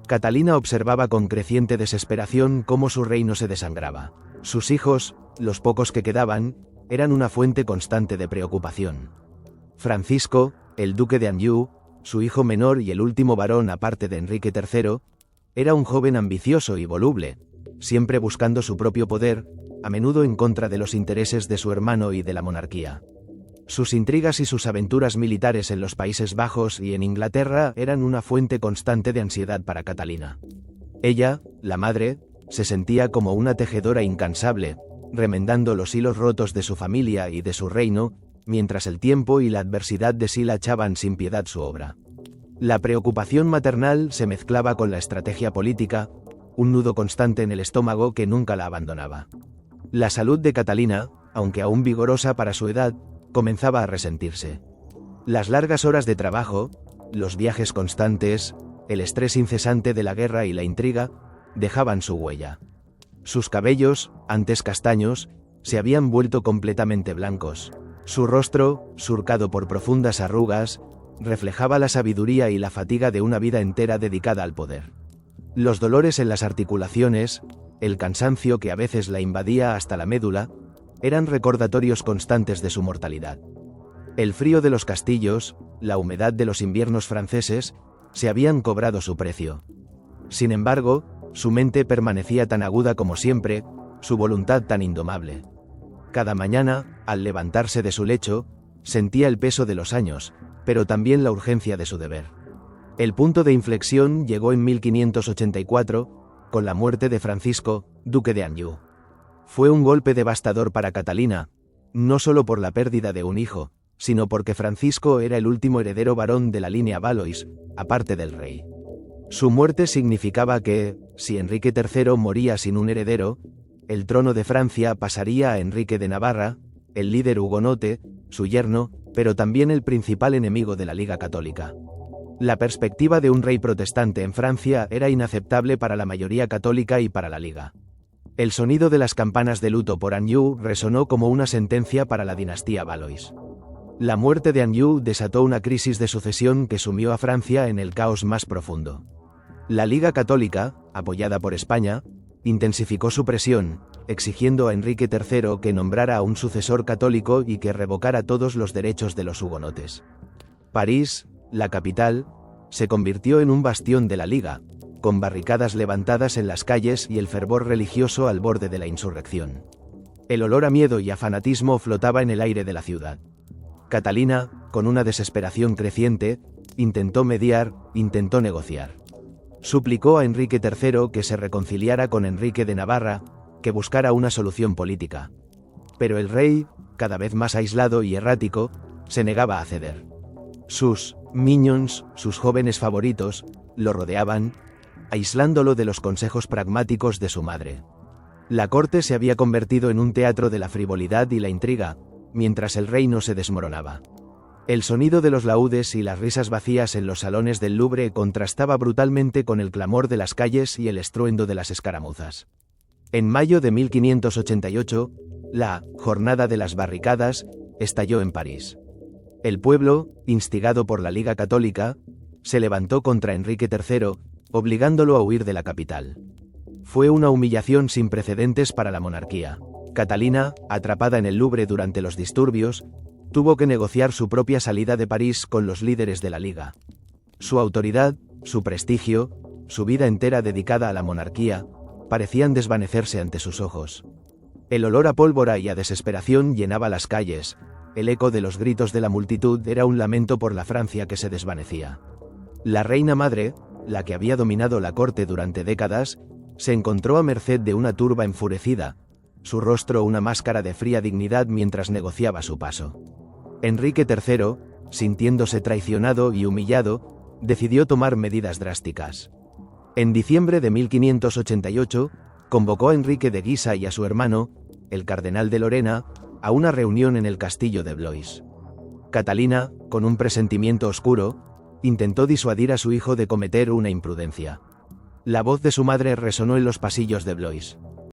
Catalina observaba con creciente desesperación cómo su reino se desangraba. Sus hijos, los pocos que quedaban, eran una fuente constante de preocupación. Francisco, el duque de Anjou, su hijo menor y el último varón aparte de Enrique III, era un joven ambicioso y voluble, siempre buscando su propio poder, a menudo en contra de los intereses de su hermano y de la monarquía. Sus intrigas y sus aventuras militares en los Países Bajos y en Inglaterra eran una fuente constante de ansiedad para Catalina. Ella, la madre, se sentía como una tejedora incansable, remendando los hilos rotos de su familia y de su reino, mientras el tiempo y la adversidad deshilachaban sin piedad su obra. La preocupación maternal se mezclaba con la estrategia política, un nudo constante en el estómago que nunca la abandonaba. La salud de Catalina, aunque aún vigorosa para su edad, comenzaba a resentirse. Las largas horas de trabajo, los viajes constantes, el estrés incesante de la guerra y la intriga, dejaban su huella. Sus cabellos, antes castaños, se habían vuelto completamente blancos. Su rostro, surcado por profundas arrugas, reflejaba la sabiduría y la fatiga de una vida entera dedicada al poder. Los dolores en las articulaciones, el cansancio que a veces la invadía hasta la médula, eran recordatorios constantes de su mortalidad. El frío de los castillos, la humedad de los inviernos franceses, se habían cobrado su precio. Sin embargo, su mente permanecía tan aguda como siempre, su voluntad tan indomable. Cada mañana, al levantarse de su lecho, sentía el peso de los años, pero también la urgencia de su deber. El punto de inflexión llegó en 1584, con la muerte de Francisco, duque de Anjou. Fue un golpe devastador para Catalina, no solo por la pérdida de un hijo, sino porque Francisco era el último heredero varón de la línea Valois, aparte del rey. Su muerte significaba que, si Enrique III moría sin un heredero, el trono de Francia pasaría a Enrique de Navarra, el líder hugonote, su yerno, pero también el principal enemigo de la Liga Católica. La perspectiva de un rey protestante en Francia era inaceptable para la mayoría católica y para la Liga. El sonido de las campanas de luto por Anjou resonó como una sentencia para la dinastía Valois. La muerte de Anjou desató una crisis de sucesión que sumió a Francia en el caos más profundo. La Liga Católica, apoyada por España, intensificó su presión, exigiendo a Enrique III que nombrara a un sucesor católico y que revocara todos los derechos de los hugonotes. París, la capital, se convirtió en un bastión de la Liga, con barricadas levantadas en las calles y el fervor religioso al borde de la insurrección. El olor a miedo y a fanatismo flotaba en el aire de la ciudad. Catalina, con una desesperación creciente, intentó mediar, intentó negociar. Suplicó a Enrique III que se reconciliara con Enrique de Navarra, que buscara una solución política. Pero el rey, cada vez más aislado y errático, se negaba a ceder. Sus minions, sus jóvenes favoritos, lo rodeaban, aislándolo de los consejos pragmáticos de su madre. La corte se había convertido en un teatro de la frivolidad y la intriga, mientras el reino se desmoronaba. El sonido de los laúdes y las risas vacías en los salones del Louvre contrastaba brutalmente con el clamor de las calles y el estruendo de las escaramuzas. En mayo de 1588, la Jornada de las Barricadas estalló en París. El pueblo, instigado por la Liga Católica, se levantó contra Enrique III, obligándolo a huir de la capital. Fue una humillación sin precedentes para la monarquía. Catalina, atrapada en el Louvre durante los disturbios, tuvo que negociar su propia salida de París con los líderes de la Liga. Su autoridad, su prestigio, su vida entera dedicada a la monarquía, parecían desvanecerse ante sus ojos. El olor a pólvora y a desesperación llenaba las calles, el eco de los gritos de la multitud era un lamento por la Francia que se desvanecía. La reina madre, la que había dominado la corte durante décadas, se encontró a merced de una turba enfurecida, su rostro una máscara de fría dignidad mientras negociaba su paso. Enrique III, sintiéndose traicionado y humillado, decidió tomar medidas drásticas. En diciembre de 1588, convocó a Enrique de Guisa y a su hermano, el cardenal de Lorena, a una reunión en el castillo de Blois. Catalina, con un presentimiento oscuro, intentó disuadir a su hijo de cometer una imprudencia. La voz de su madre resonó en los pasillos de Blois.